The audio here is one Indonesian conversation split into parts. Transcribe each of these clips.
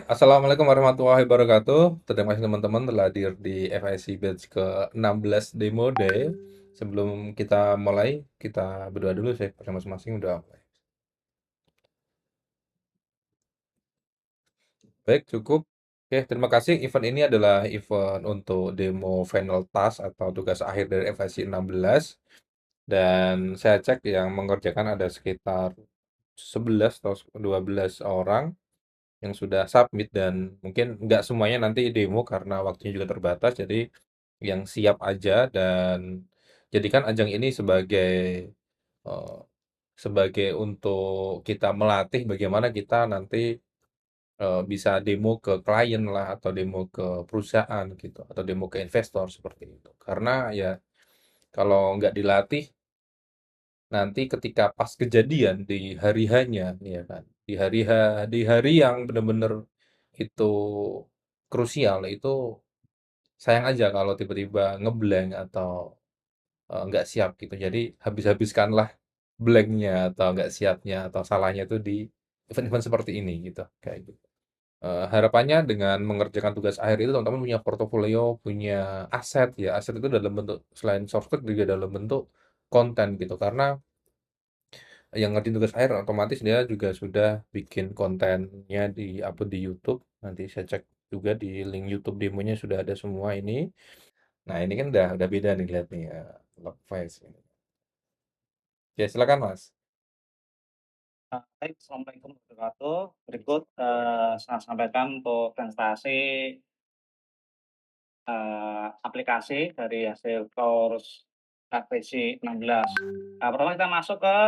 Assalamualaikum warahmatullahi wabarakatuh. Terima kasih teman-teman telah hadir di FIC Batch ke-16 Demo Day. Sebelum kita mulai, kita berdoa dulu sih, pada masing-masing udah mulai. Baik, cukup. Oke, terima kasih. Event ini adalah event untuk demo final task atau tugas akhir dari FIC 16. Dan saya cek yang mengerjakan ada sekitar 11 atau 12 orang yang sudah submit dan mungkin nggak semuanya nanti demo karena waktunya juga terbatas, jadi yang siap aja dan jadikan ajang ini sebagai eh, sebagai untuk kita melatih bagaimana kita nanti bisa demo ke klien lah atau demo ke perusahaan gitu atau demo ke investor seperti itu. Karena ya kalau nggak dilatih nanti ketika pas kejadian di hari hanya ya kan di hari di hari yang benar-benar itu krusial itu sayang aja kalau tiba-tiba ngeblank atau nggak siap gitu. Jadi habiskanlah blanknya atau nggak siapnya atau salahnya itu di event-event seperti ini gitu kayak gitu. Harapannya dengan mengerjakan tugas akhir itu teman-teman punya portofolio, punya aset ya. Aset itu dalam bentuk selain soft skill juga dalam bentuk konten gitu. Karena yang ngertiin tugas akhir otomatis dia juga sudah bikin kontennya di upload di YouTube. Nanti saya cek juga di link YouTube demonya sudah ada semua ini. Nah, ini kan udah beda nih lihat nih ya, log files ini. Ya, silakan Mas. Baik, Assalamualaikum warahmatullahi wabarakatuh. Berikut saya sampaikan untuk presentasi aplikasi dari hasil course KPC 16. Pertama kita masuk ke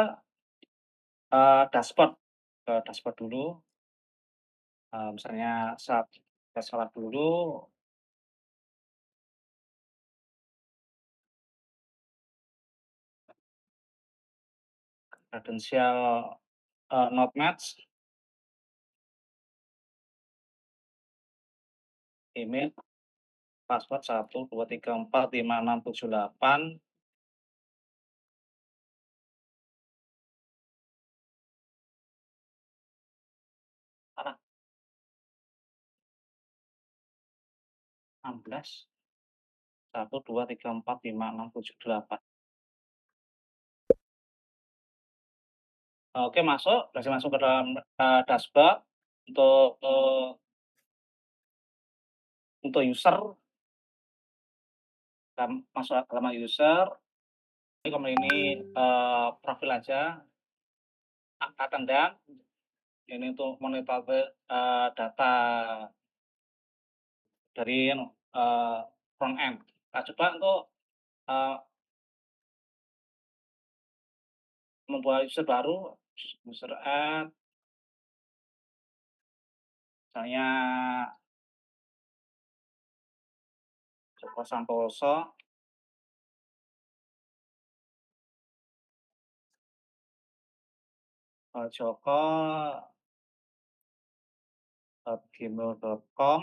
dashboard, dulu. Misalnya kita scroll dulu, kredensial not match, email, password 1, 2, 3, 4, 5, 6, 7, 8. Salah, 16, 1, 2, 3, 4, 5, 6, 7, 8. Oke, berhasil masuk ke dalam dashboard untuk user. Masuk ke halaman user. Jadi kalau ini profil aja, attendant. Ini untuk monitor data dari front end. Nah, coba untuk uh, membuat user baru, user add, misalnya Joko Santoso, joko@gmail.com,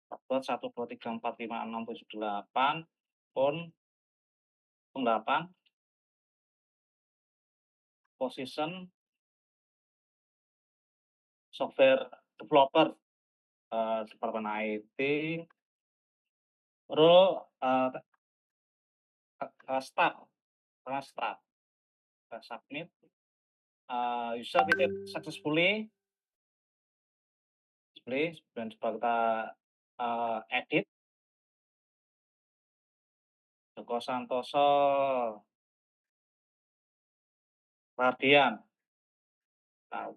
password 1, 2, 3, 4, 5, 6, 7, 8, phone 8, position software developer, Departemen IT, role staff, kita submit, user titip successfully, dan coba kita edit, Joko Santoso Radian. Nah,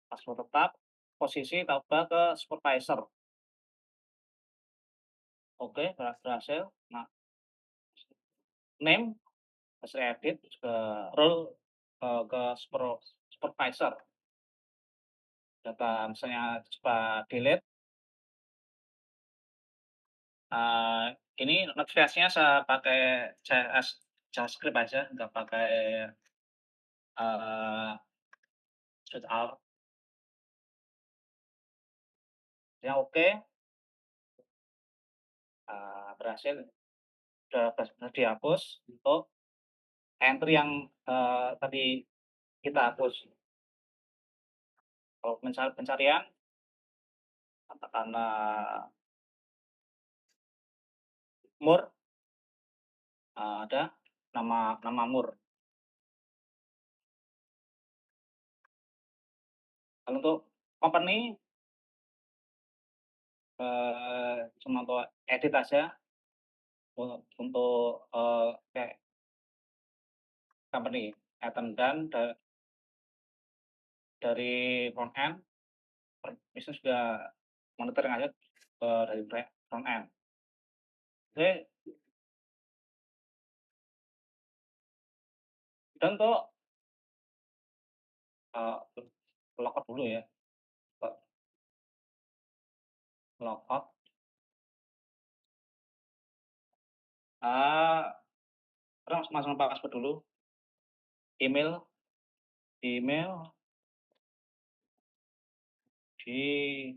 password tetap, posisi kita ubah ke supervisor. Oke, berhasil. Nah, name hasil edit, ke role ke supervisor. Data misalnya coba delete. Ini notifikasinya saya pakai JavaScript aja, nggak pakai shootout. Ya oke, berhasil, sudah dihapus untuk entry yang tadi kita hapus. Kalau pencarian, katakanlah Mur, ada nama nama Mur. Kalau untuk company, cuma untuk edit aja, untuk, kayak company, item dan dari front end, bisnis juga monitoring aja, dari front end. Oke, dan untuk, logout dulu ya, logout, terus masang password dulu, email email di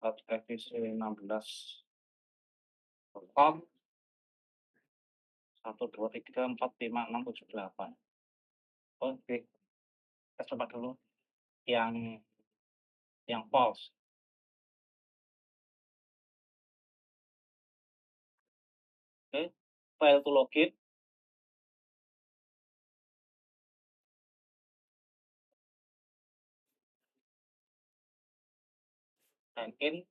revisi16.com 1, 2, 3, 4, 5, 6, 7, 8. Oke, kita coba dulu yang false. Oke, file to login, sign in,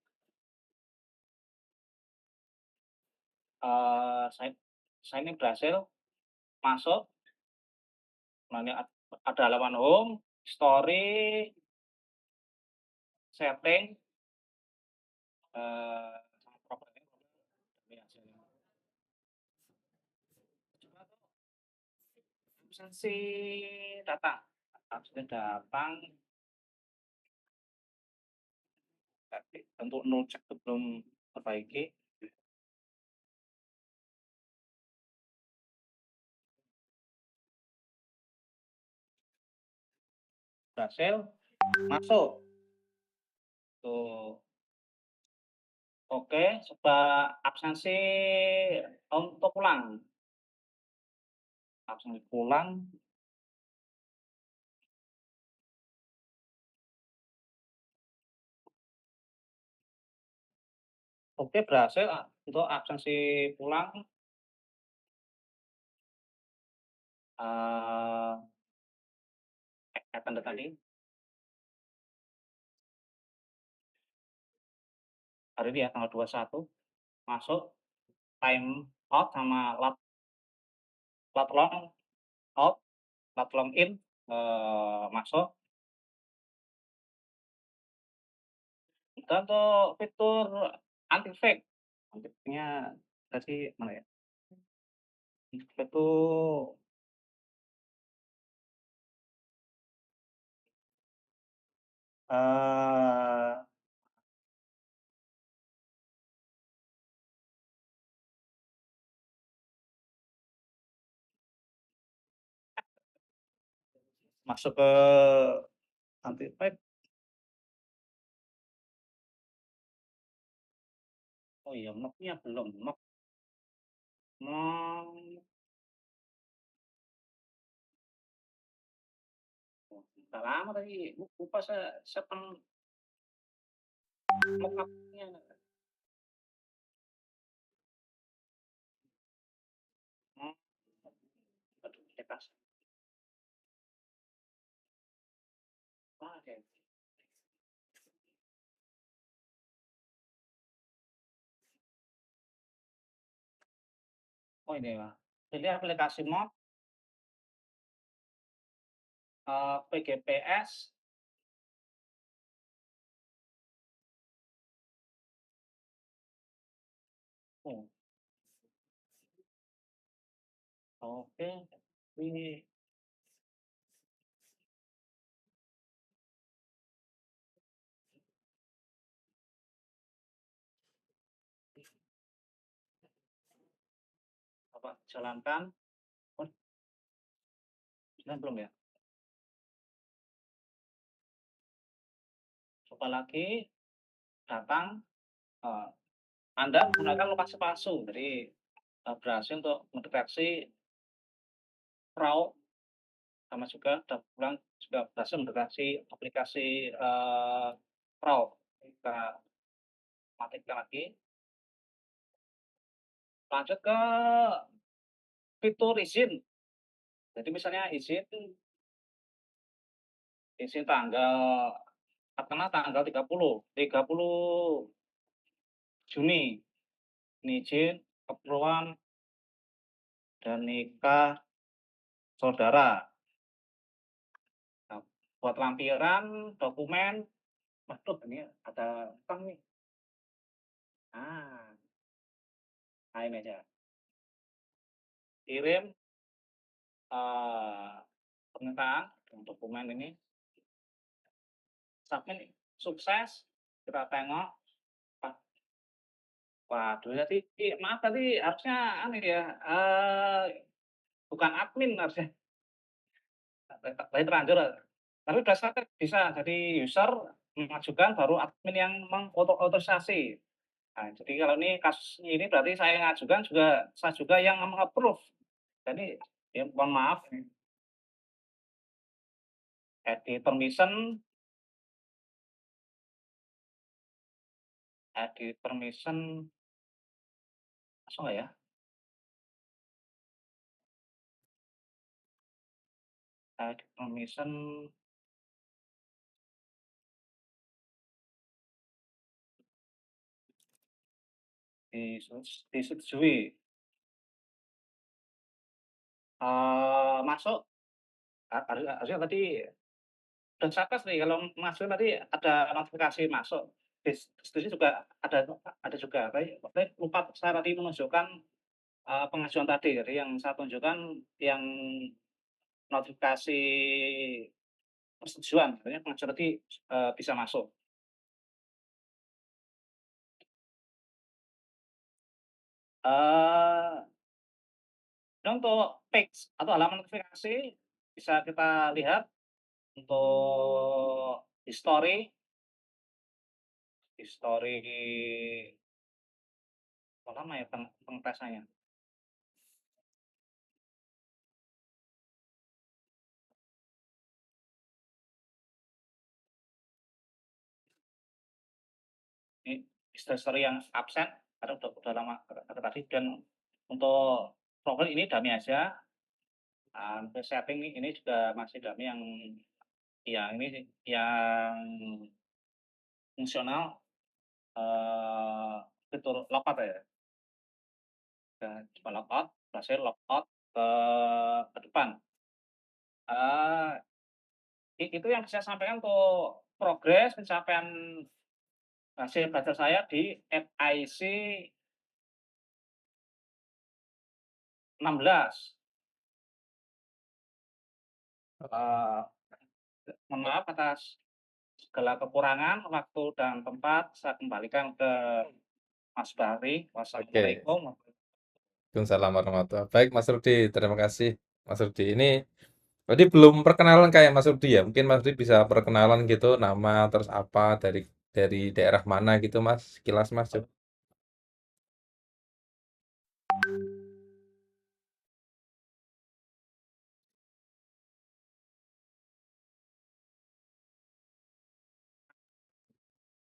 sign in berhasil, masuk. Nah, ini ada halaman home, story, setting, sama properti ini hasilnya. Coba tuh absensi datang, untuk nol cek belum perbaiki, berhasil, masuk. Tuh. Oke, coba absensi untuk pulang. Absensi pulang, oke berhasil, untuk absensi pulang, eee, tanda tadi, hari ini ya tanggal 21, masuk, time out sama lat long out, lat long in, masuk. Dan untuk fitur anti fake, anti fake-nya tadi mana ya? Itu, eee, masuk ke anti fake, oh iya mock-nya belum, mock mock udah lama tadi, lupa saya setting mock-up-nya. Oh, aduh cekas. Oke. Oh ini ya, pilih aplikasi mock, PGPS, oh oke, ini apa, jalankan, oh jalan belum ya? Coba lagi, datang, eee, Anda menggunakan lokasi palsu, jadi, berhasil untuk mendeteksi fraud sama juga udah pulang juga berhasil mendekati aplikasi, Pro. Kita matikan lagi, lanjut ke fitur izin. Jadi misalnya izin tanggal katakanlah tanggal 30 Juni, ini izin keperluan dan nikah saudara. Nah, buat lampiran, dokumen, waduh ini ada utang nih. Ah, nah ini aja. Kirim, eee, permintaan dokumen ini, submit nih, sukses, kita tengok, wah waduh tadi maaf tadi harusnya anu ya, bukan admin harusnya, tadi terlanjur, tapi udah started bisa, jadi user mengajukan baru admin yang otorisasi. Nah, jadi kalau ini kasus ini berarti saya ngajukan juga saya juga yang meng-approve. Jadi ya mohon maaf, edit permission edit permission masuk nggak ya? Edit permission disetujui, masuk, harusnya tadi udah catat nih kalau masuk tadi ada notifikasi masuk, disetujui juga ada juga, tapi lupa saya tadi menunjukkan, pengajuan tadi. Jadi yang saya tunjukkan yang notifikasi persetujuan, artinya pengajuan tadi, bisa masuk. Eee, untuk page atau halaman notifikasi bisa kita lihat untuk history berapa lama ya pengetesannya, ini history yang absen karena udah lama tadi dan untuk profil ini dummy aja, untuk setting ini juga masih dummy yang ini sih, yang fungsional, fitur logout ya, cuma logout, berhasil logout ke depan. Eee, itu yang saya sampaikan untuk progres pencapaian hasil belajar saya di FIC 16. Eee, mohon maaf atas segala kekurangan waktu dan tempat, saya kembalikan ke Mas Bahri. Oke. Wassalamualaikum. Waalaikumsalam warahmatullahi. Baik, Mas Rudi, terima kasih, Mas Rudi. Ini berarti belum perkenalan kayak Mas Rudi ya? Mungkin Mas Rudi bisa perkenalan gitu, nama terus apa dari daerah mana gitu, Mas? Sekilas Mas. Coba.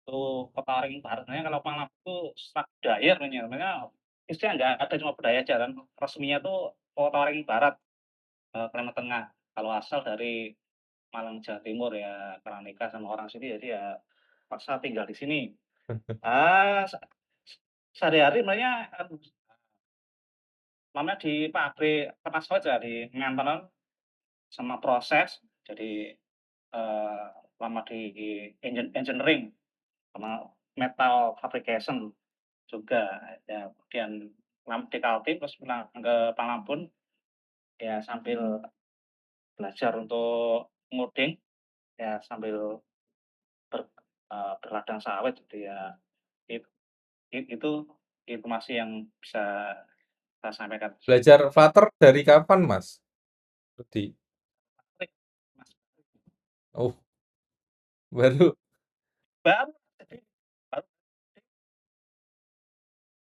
Untuk Kota Waringin Barat, sebenarnya kalau Malang itu Sragen sebenarnya isinya nggak ada, cuma budaya aja dan resminya tuh Kota Waringin Barat, Kalimantan Tengah. Kalau asal dari Malang, Jawa Timur ya karena nikah sama orang sini jadi ya paksa tinggal di sini. Ah, sehari-hari sebenarnya, namanya di pabrik kertas aja, di ngantenan sama proses. Jadi, eee, lama di engineering sama metal fabrication juga, ya kemudian di Kaltim terus pulang ke Pangampun, ya sambil belajar untuk ngoding, ya sambil ber berladang sawit gitu ya. It itu informasi yang bisa saya sampaikan. Belajar Flutter dari kapan, Mas Rudi? Mas, Oh, baru baru jadi baru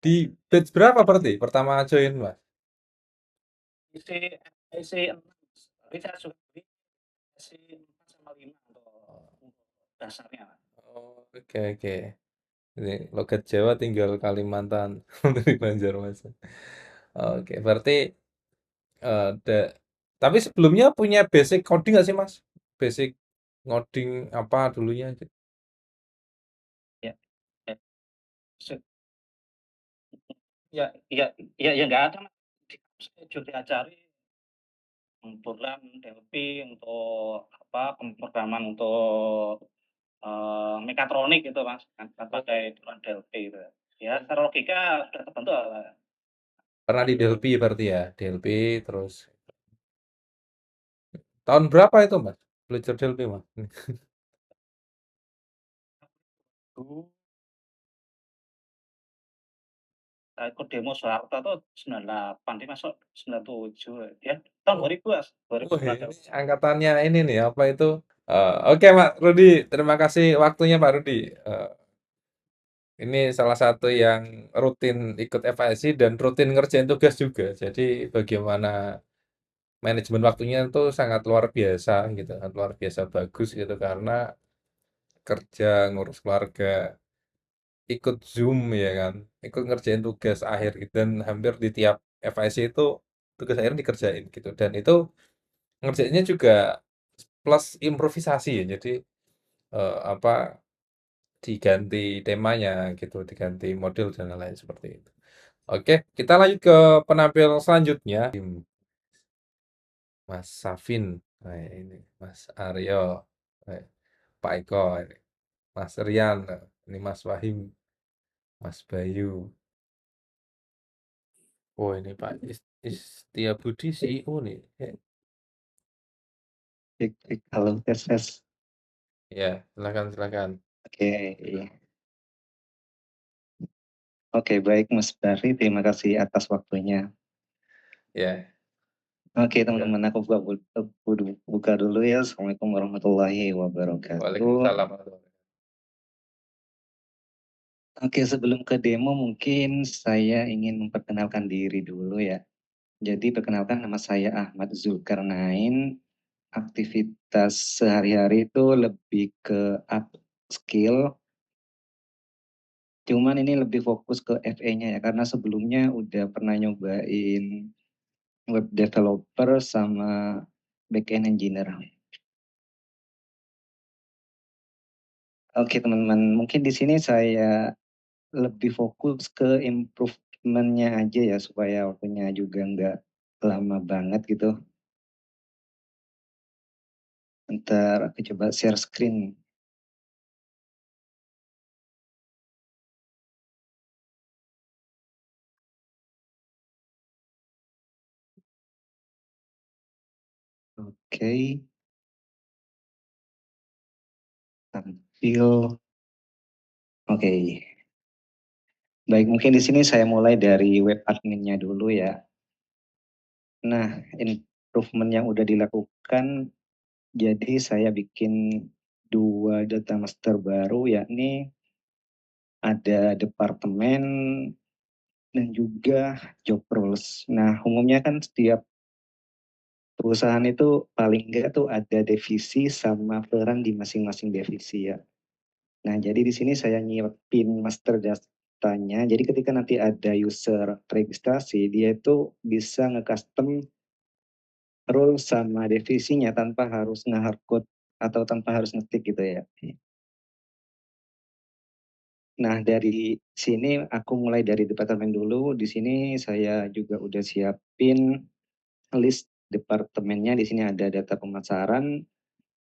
di batch berapa berarti? Pertama join, Mas? isi isi 6, tapi saya juga Masih 4 sama 5 untuk dasarnya. Oh, oke oke. Ini logat Jawa tinggal Kalimantan di Banjarmasin. Oke, berarti tapi sebelumnya punya basic coding nggak sih Mas? Basic ngoding apa dulunya? Ya, ya, se ya ya ya ya nggak ada Mas, di kampus saya juga diajari Golang, Delphi untuk apa, pemrograman untuk, mekatronik gitu Mas, kan pakai Golang Delphi gitu. Ya secara logika sudah terbentuk lah. Pernah di Delphi berarti ya? Delphi terus tahun berapa itu Mas? Belajar Delphi Mas? Dulu saya ikut demo Soeharto tuh 98, dia masuk 97 ya, tahun Oh, 2000 Mas, 2000 oh, berada. ini angkatannya ini nih apa itu? Oke Pak Rudi, terima kasih waktunya Pak Rudi. Eh, ini salah satu yang rutin ikut FIC dan rutin ngerjain tugas juga. Jadi bagaimana manajemen waktunya itu sangat luar biasa gitu, sangat luar biasa bagus gitu karena kerja ngurus keluarga, ikut Zoom ya kan, ikut ngerjain tugas akhir gitu dan hampir di tiap FIC itu tugas akhir dikerjain gitu dan itu ngerjainnya juga plus improvisasi ya. Jadi apa diganti temanya gitu, diganti model dan lain-lain seperti itu. Oke, kita lanjut ke penampil selanjutnya. Mas Safin, nah, ini Mas Aryo, eh, Pak Eko, ini Mas Rian, ini Mas Wahim, Mas Bayu. Oh ini Pak Istiabudi CEO nih. Cek cek, halo, tes tes. Ya, silakan silakan. Oke, iya. Oke, baik Mas Bari, terima kasih atas waktunya. Ya, Oke, ya. teman-teman, aku buka dulu ya. Assalamualaikum warahmatullahi wabarakatuh. Waalaikumsalam. Oke, sebelum ke demo mungkin saya ingin memperkenalkan diri dulu ya. Jadi perkenalkan, nama saya Ahmad Zulkarnain. Aktivitas sehari-hari itu lebih ke up skill, cuman ini lebih fokus ke FE-nya ya, karena sebelumnya udah pernah nyobain web developer sama backend engineer. Oke teman-teman, mungkin di sini saya lebih fokus ke improvement-nya aja ya, supaya waktunya juga nggak lama banget gitu. Ntar aku coba share screen. Oke, tampil. Oke, baik, mungkin di sini saya mulai dari web adminnya dulu ya. Nah, improvement yang udah dilakukan, jadi saya bikin dua data master baru, yakni ada departemen dan juga job roles. Nah, umumnya kan setiap perusahaan itu paling enggak tuh ada divisi sama peran di masing-masing divisi ya. Nah, jadi di sini saya nyiapin master datanya. Jadi ketika nanti ada user registrasi, dia itu bisa nge-custom role sama divisinya tanpa harus nge-hardcode atau tanpa harus ngetik gitu ya. Nah, dari sini aku mulai dari departemen dulu. Di sini saya juga udah siapin list departemennya. Di sini ada data pemasaran,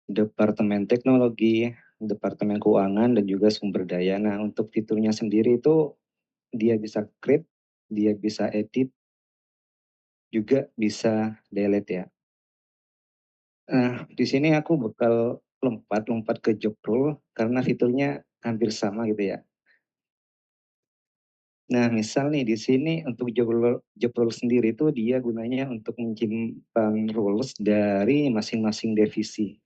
departemen teknologi, departemen keuangan, dan juga sumber daya. Nah, untuk fiturnya sendiri itu dia bisa create, dia bisa edit, juga bisa delete ya. Nah, di sini aku bakal lompat-lompat ke job role karena fiturnya hampir sama gitu ya. Nah, misal nih di sini untuk job role sendiri itu dia gunanya untuk menyimpan roles dari masing-masing divisi.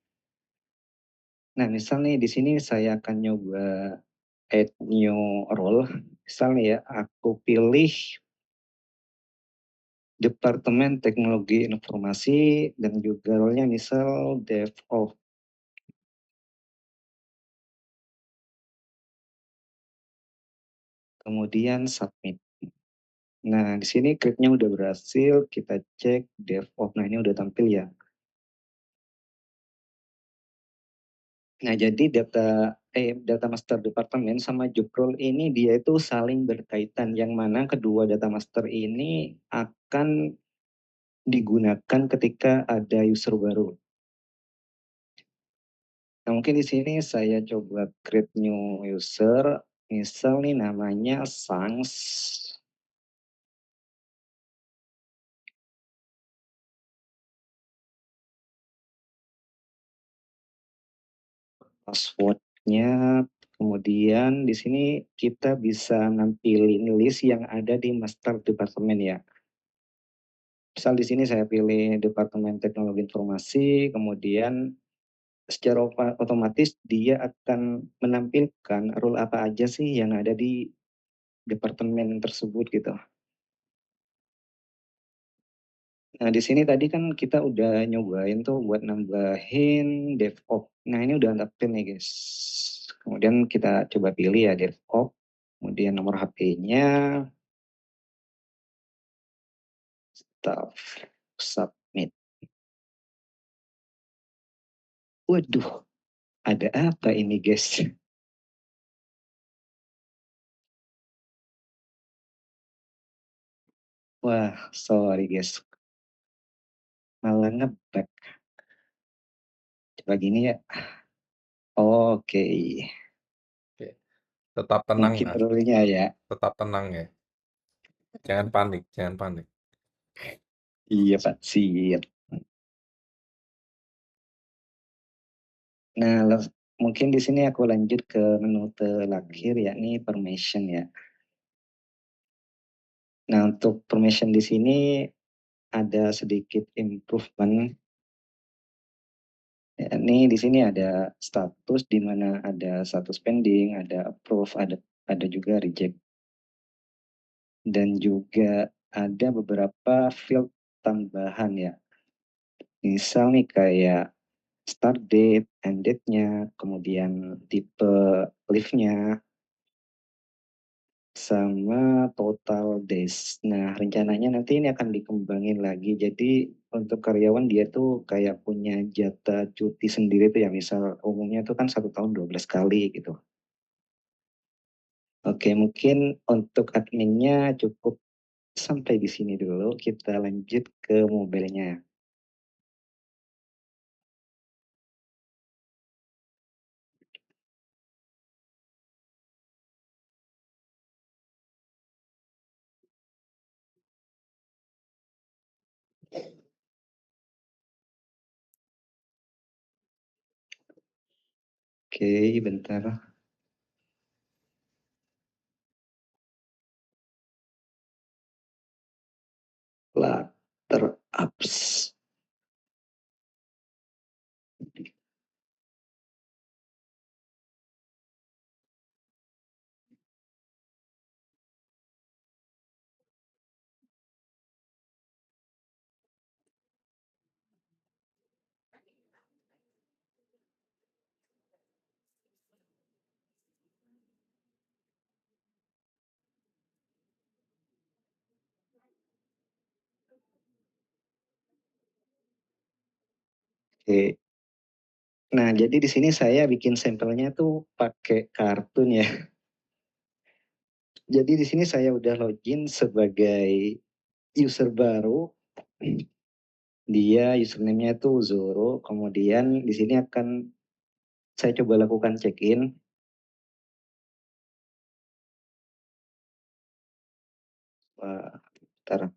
Nah, misal nih di sini saya akan nyoba add new role. Misal nih ya, aku pilih Departemen Teknologi Informasi dan juga role-nya misal DevOps. Kemudian submit. Nah, di sini create-nya udah berhasil, kita cek DevOps. Nah, ini udah tampil ya. Nah, jadi data master departemen sama job role ini dia itu saling berkaitan, yang mana kedua data master ini akan digunakan ketika ada user baru. Nah, mungkin di sini saya coba create new user, misal nih namanya Sangs. Passwordnya, kemudian di sini kita bisa nampilin list yang ada di master departemen ya. Misal di sini saya pilih Departemen Teknologi Informasi, kemudian secara otomatis dia akan menampilkan role apa aja sih yang ada di departemen tersebut gitu. Nah, di sini tadi kan kita udah nyobain tuh buat nambahin DevOps. Nah, ini udah dapet nih, guys. Kemudian kita coba pilih ya DevOps. Kemudian nomor HP-nya, staff, submit. Waduh, ada apa ini, guys? Wah, sorry, guys. Malah ngeback. Coba gini ya. Oke, Oke. Tetap tenang mungkin ya, rule-nya ya. tetap tenang ya. Jangan panik, jangan panik. Iya, Pak. Siap. Nah, mungkin di sini aku lanjut ke menu terakhir yakni permission ya. Nah, untuk permission di sini ada sedikit improvement. Ya, ini di sini ada status di mana ada status pending, ada approve, ada juga reject. Dan juga ada beberapa field tambahan ya. Misal nih kayak start date, end date-nya, kemudian tipe lift-nya, sama total days. Nah, rencananya nanti ini akan dikembangin lagi. Jadi untuk karyawan dia tuh kayak punya jatah cuti sendiri tuh ya. Misal umumnya tuh kan 1 tahun 12 kali gitu. Oke, mungkin untuk adminnya cukup sampai di sini dulu. Kita lanjut ke mobilnya. Oke, bentar. Flutter apps. Oke. Nah, jadi di sini saya bikin sampelnya tuh pakai kartun ya. Jadi di sini saya udah login sebagai user baru. Dia username-nya itu Zoro. Kemudian di sini akan saya coba lakukan check-in. Bentar.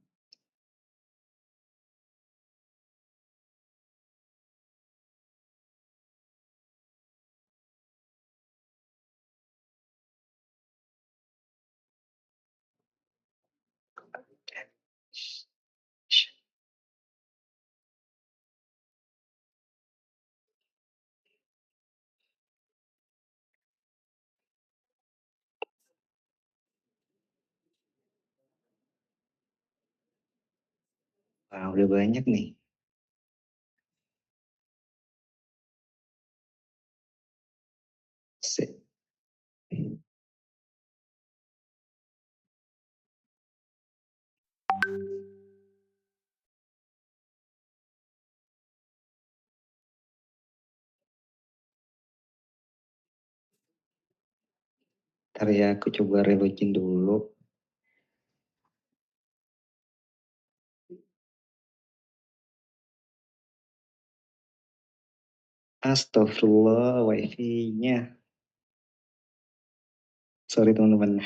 udah banyak nih. Se- Ntar ya, aku coba relogin dulu. Astagfirullah, wifi-nya. Sorry teman-teman.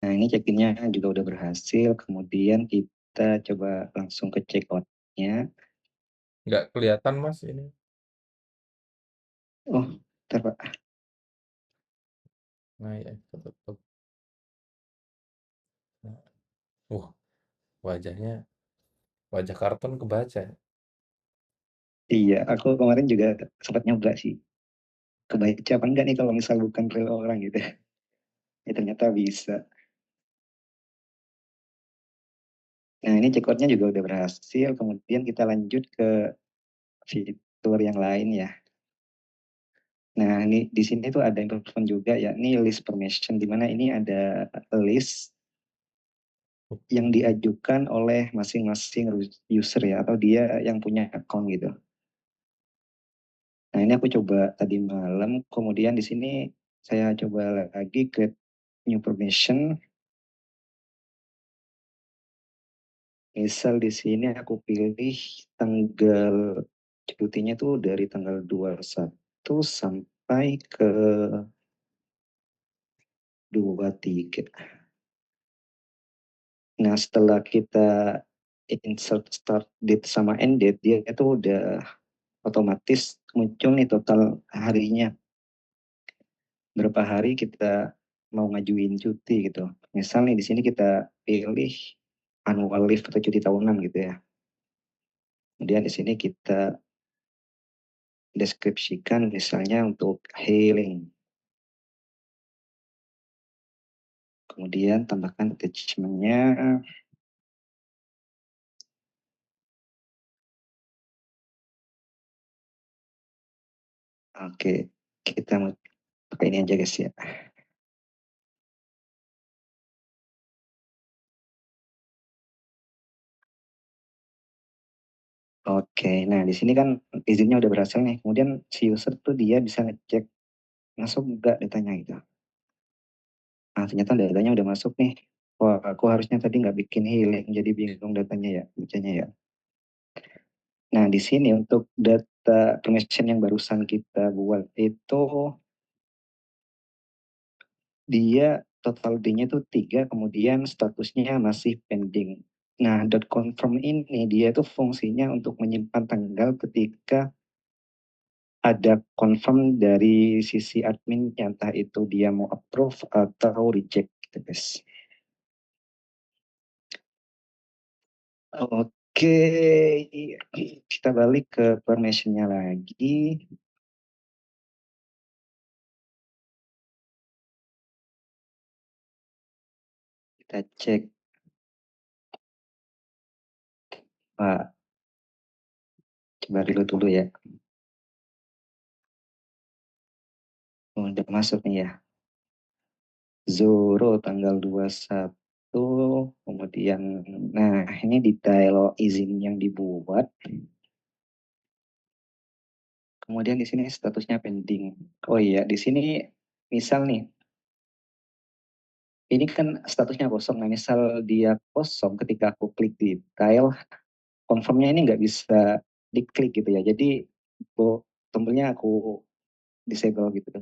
Nah, ini check-innya juga udah berhasil. Kemudian kita coba langsung ke check out-nya. Nggak kelihatan Mas ini. Oh, ntar Pak. Nah ya, tutup. Nah, wajahnya wajah kartun kebaca. Iya, aku kemarin juga sempat nyoba sih. Kebaca apa enggak nih kalau misal bukan real orang gitu. Ya ternyata bisa. Nah, ini check out-nya juga udah berhasil. Kemudian kita lanjut ke fitur yang lain ya. Nah, ini di sini tuh ada improvement juga ya. Ini list permission, di mana ini ada list yang diajukan oleh masing-masing user ya, atau dia yang punya account gitu. Nah, ini aku coba tadi malam, kemudian di sini saya coba lagi create new permission. Misal di sini aku pilih tanggal cutinya tuh dari tanggal 21 sampai ke 23. Nah, setelah kita insert start date sama end date, dia itu udah otomatis muncul nih total harinya. Berapa hari kita mau ngajuin cuti gitu. Misal nih di sini kita pilih annual leave atau cuti tahunan gitu ya. Kemudian di sini kita deskripsikan misalnya untuk healing. Kemudian tambahkan attachment-nya. Oke, kita mau pakai ini aja guys ya. Oke, nah di sini kan izinnya udah berhasil nih. Kemudian si user tuh dia bisa ngecek masuk nggak datanya gitu. Nah ternyata datanya udah masuk nih. Wah, aku harusnya tadi nggak bikin healing, jadi bingung datanya ya, bacanya ya. Nah di sini untuk data permission yang barusan kita buat itu dia total D-nya itu 3, kemudian statusnya masih pending. Nah, dot confirm ini dia itu fungsinya untuk menyimpan tanggal ketika ada confirm dari sisi admin, entah itu dia mau approve atau reject gitu guys. Oke, kita balik ke permissionnya lagi. Kita cek, Pak, coba reload dulu ya. Udah masuk nih ya. Zoro tanggal 21, kemudian, nah ini detail izin yang dibuat. Kemudian di sini statusnya pending. Oh iya, di sini misal nih, ini kan statusnya kosong. Nah, misal dia kosong ketika aku klik detail, confirmnya ini nggak bisa diklik gitu ya. Jadi tombolnya aku disable gitu.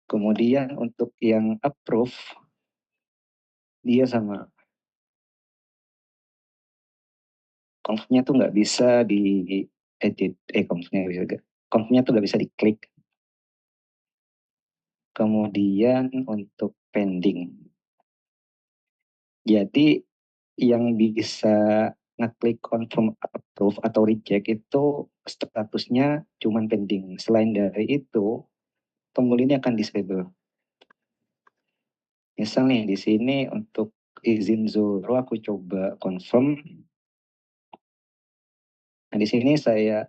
Kemudian untuk yang approve, dia sama confirmnya tuh nggak bisa di edit, confirmnya tuh nggak bisa diklik. Kemudian untuk pending, jadi yang bisa ngeklik confirm approve atau reject itu statusnya cuman pending. Selain dari itu, tombol ini akan disable. Misal nih di sini untuk izin Zoro aku coba confirm. Nah, di sini saya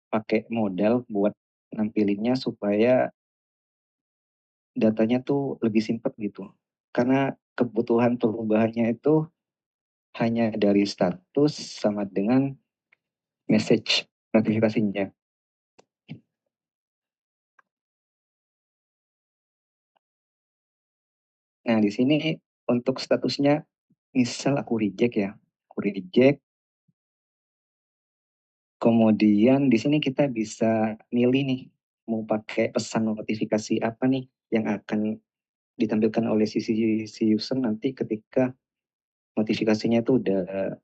pakai modal buat nampilinnya supaya datanya tuh lebih simpel gitu. Karena kebutuhan perubahannya itu hanya dari status sama dengan message notifikasinya. Nah, di sini untuk statusnya, misal aku reject ya, aku reject, kemudian di sini kita bisa milih nih, mau pakai pesan notifikasi apa nih yang akan ditampilkan oleh si user nanti ketika notifikasinya itu udah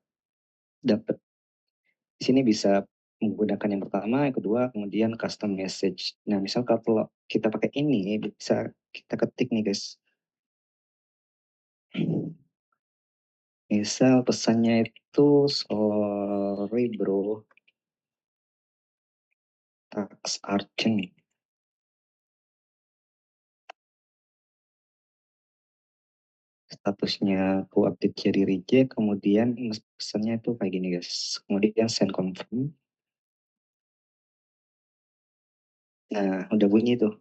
dapet. Di sini bisa menggunakan yang pertama, yang kedua, kemudian custom message. Nah, misal kalau kita pakai ini, bisa kita ketik nih guys. Misal pesannya itu, sorry bro, tax urgent. Statusnya aku update jadi reject, kemudian pesannya itu kayak gini guys. Kemudian send confirm. Nah, udah bunyi tuh.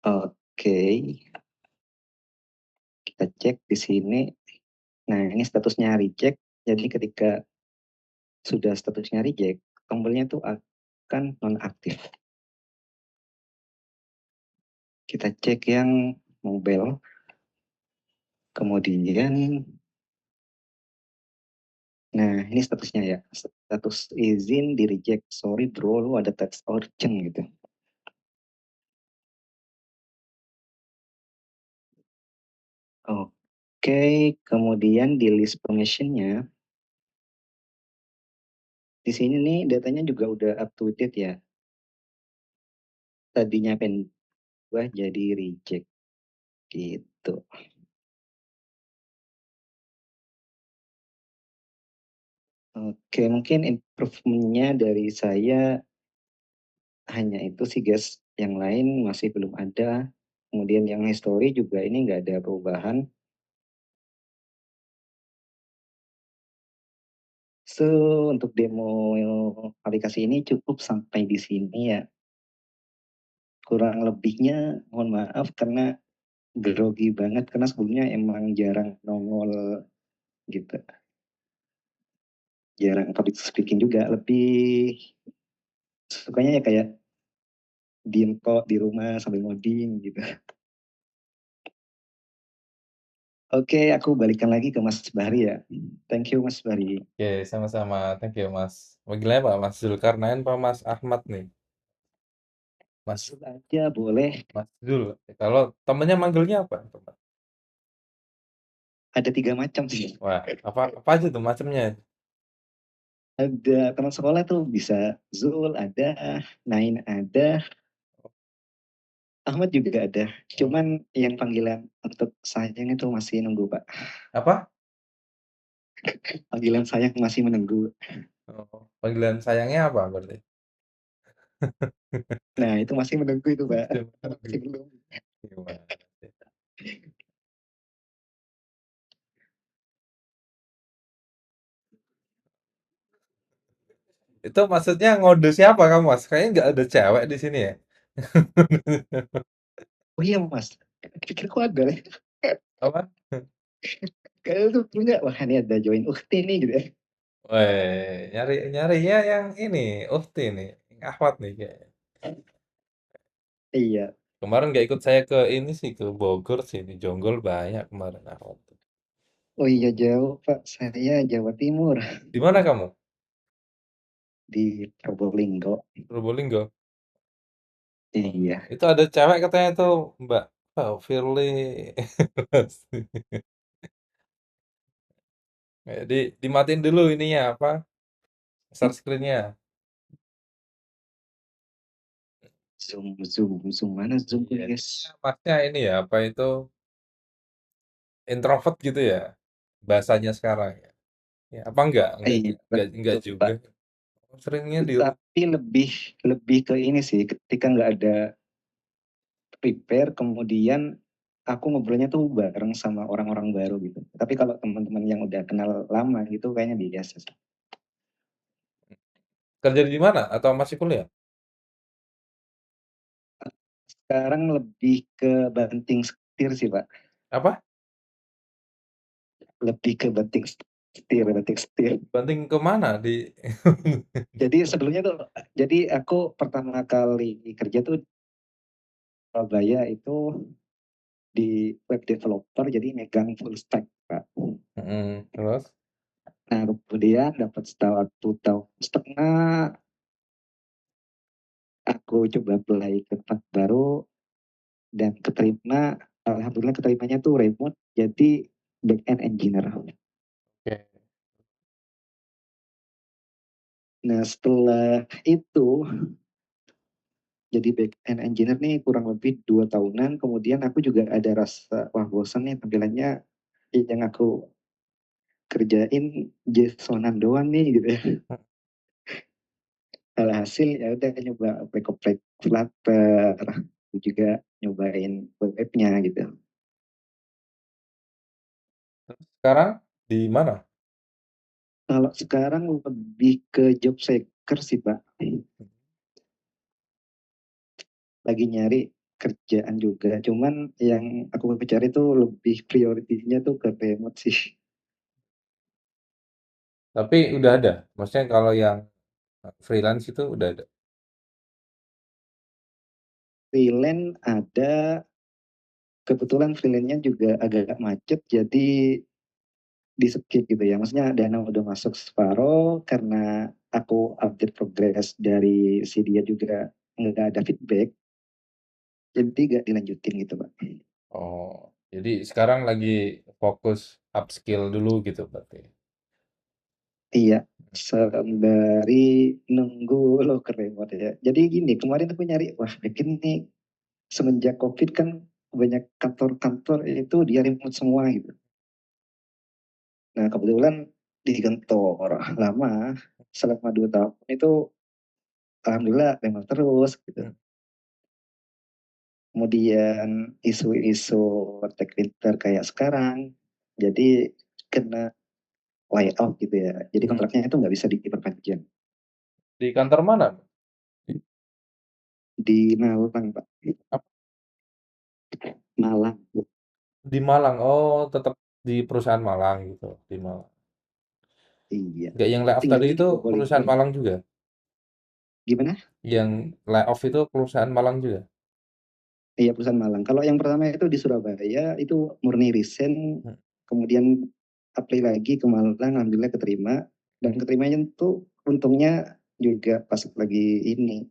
Oke, kita cek di sini. Nah, ini statusnya reject. Jadi ketika sudah statusnya reject, tombolnya itu akan nonaktif. Kita cek yang mobile. Kemudian, nah ini statusnya ya. Status izin di reject. Sorry bro, lu ada text urgent gitu. Oke, kemudian di list permissionnya, di sini nih datanya juga udah up to date ya. Tadinya pengen gua jadi reject gitu. Oke, mungkin improvementnya dari saya hanya itu sih guys. Yang lain masih belum ada. Kemudian yang history juga ini nggak ada perubahan. So, untuk demo aplikasi ini cukup sampai di sini ya. Kurang lebihnya mohon maaf karena grogi banget karena sebelumnya emang jarang nongol gitu. Jarang public speaking juga. Lebih sukanya ya kayak diem kok di rumah sambil ngoding gitu. Oke, aku balikan lagi ke Mas Bahri ya. Thank you Mas Bahri. Oke, sama-sama. Thank you, Mas. Manggilnya Pak Mas Zulkarnain Pak Mas Ahmad nih? Mas Aja boleh. Mas Zul. Kalau temennya manggilnya apa? Ada 3 macam sih. Wah, apa aja tuh macamnya? Ada teman sekolah tuh bisa Zul ada, Nain ada, Ahmad juga ada. Oh, Cuman yang panggilan untuk sayang itu masih nunggu Pak. apa? Panggilan sayang masih menunggu. Oh, panggilan sayangnya apa berarti? Nah itu masih menunggu itu Pak. Masih Masih menunggu. belum. Gimana sih? Itu maksudnya ngode siapa kamu, Mas? Kayaknya nggak ada cewek di sini ya. Oh iya Mas, pikirku ada. Apa? Kayaknya tuh punya, wah ini ada join ukti nih gitu ya. Weh, nyarinya yang ini, Uhti nih, yang Ahmad nih kayaknya. Iya. Kemarin nggak ikut saya ke ini sih, ke Bogor sih, di Jonggol banyak kemarin awal tuh. Oh iya jauh Pak, saya Jawa Timur Di mana kamu? di Probolinggo. Probolinggo. Iya, Itu ada cewek katanya tuh, Mbak. Oh, Firly. Jadi dimatiin dulu ininya apa? Share screen-nya. Zoom mana Zoom Iya, guys? kayaknya masnya ini ya, apa itu introvert gitu ya, bahasanya sekarang ya. Ya, apa enggak? Iya Enggak betul juga. Pak. Seringnya di rumah. Tapi lebih lebih ke ini sih, ketika nggak ada prepare, kemudian aku ngobrolnya tuh bareng sama orang-orang baru gitu. Tapi kalau teman-teman yang udah kenal lama gitu kayaknya biasa sih. Kerja di mana atau masih kuliah? Sekarang lebih ke banting setir sih Pak. Apa? Lebih ke banting setir. Banting ke mana di Jadi sebelumnya tuh, jadi aku pertama kali kerja tuh di Surabaya itu di web developer, jadi megang full stack Pak. Terus? Nah kemudian dapat tahun setengah, aku coba apply ke tempat baru dan keterima. Alhamdulillah keterimanya tuh remote, jadi back end engineer. Oke. Nah setelah itu jadi back end engineer nih kurang lebih 2 tahunan, kemudian aku juga ada rasa wah bosan nih tampilannya yang aku kerjain JSON-an doang nih gitu ya. Alhasil ya udah nyoba oprek-oprek Flutter, juga nyobain webnya gitu. Sekarang di mana? Kalau sekarang lebih ke job seeker sih Pak, lagi nyari kerjaan juga. Cuman yang aku cari tuh lebih prioritinya tuh ke remote sih. Tapi udah ada. Maksudnya kalau yang freelance itu udah ada. Freelance ada, kebetulan freelance-nya juga agak macet, jadi di skip gitu ya. Maksudnya dana udah masuk separuh karena aku update progress dari si dia juga nggak ada feedback, jadi nggak dilanjutin gitu Pak. Oh, jadi sekarang lagi fokus upskill dulu gitu berarti. Iya, sembari nunggu lo ke remote ya. Jadi gini, kemarin aku nyari, wah bikin nih semenjak COVID kan banyak kantor-kantor itu dia remote semua gitu. Nah kebetulan di kantor lama selama 2 tahun itu alhamdulillah remote terus gitu. Hmm. Kemudian isu-isu tech winter kayak sekarang, jadi kena layoff gitu ya. Jadi Hmm. kontraknya itu nggak bisa diperpanjang. Di kantor mana? Di Malang Pak, Ap- Malang. Di Malang. Oh, tetap di perusahaan Malang gitu, di Malang. Iya, Enggak, yang layoff tadi tinggalnya di itu Probolinggo. perusahaan Malang juga. Gimana? Yang layoff itu perusahaan Malang juga. Iya perusahaan Malang. Kalau yang pertama itu di Surabaya itu murni resign, Hmm. kemudian apply lagi ke Malang, alhamdulillah keterima. Dan keterimanya tuh untungnya juga pas lagi ini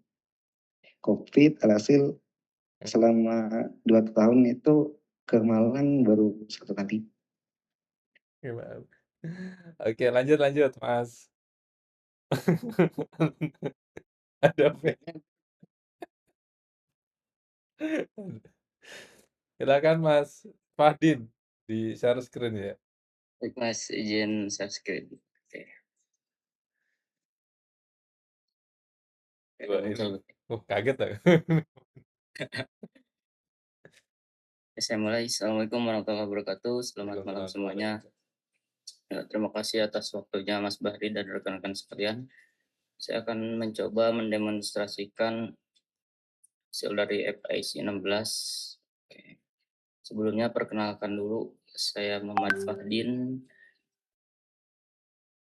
COVID, alhasil selama 2 tahun itu ke Malang baru 1 kali. Gimana? Oke, lanjut lanjut, Mas. Ada apa? Silakan Mas Fadin di share screen ya. Baik Mas, izin share screen. Oke. Wah, ini. Muncul. Kaget aku. Oke, saya mulai. Assalamualaikum warahmatullahi wabarakatuh. Selamat malam Waalaikumsalam semuanya. Ya, terima kasih atas waktunya Mas Bahri dan rekan-rekan sekalian. Saya akan mencoba mendemonstrasikan hasil dari FIC 16. Oke. Sebelumnya perkenalkan dulu, saya Muhammad Fahdin,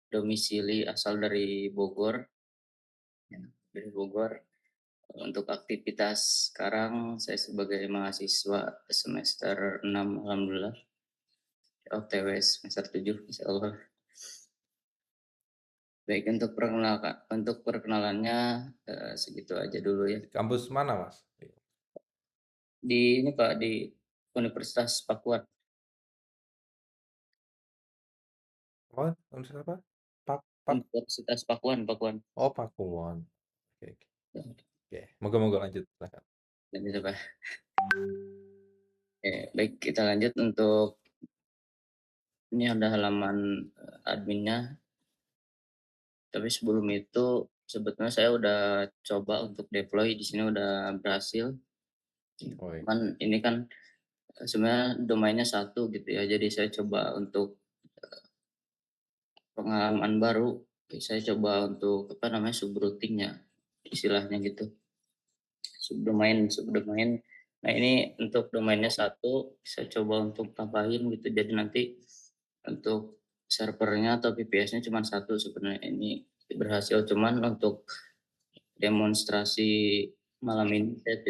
domisili asal dari Bogor. Ya, dari Bogor. Untuk aktivitas sekarang saya sebagai mahasiswa semester 6 alhamdulillah, OTW semester 7 insyaallah. Baik, untuk perkenalannya segitu aja dulu ya. Di kampus mana, Mas? Di ini Pak, di Universitas Pakuan. Apa? Universitas apa? Pak. Universitas Pakuan. Oh, Pakuwon. Oke, oke. Ya, Oke, moga-moga lanjut. Silakan. dan itu Pak. Oke, baik kita lanjut untuk ini ada halaman adminnya. Tapi sebelum itu sebetulnya saya udah coba untuk deploy di sini udah berhasil. Oh, iya. Cuman ini kan sebenarnya domainnya satu gitu ya. Jadi saya coba untuk pengalaman baru. Saya coba untuk apa namanya subroutingnya istilahnya gitu. Subdomain. Nah ini untuk domainnya satu, saya coba untuk tambahin gitu. Jadi nanti untuk servernya atau VPS-nya cuma satu sebenarnya ini berhasil. Cuman untuk demonstrasi malam ini saya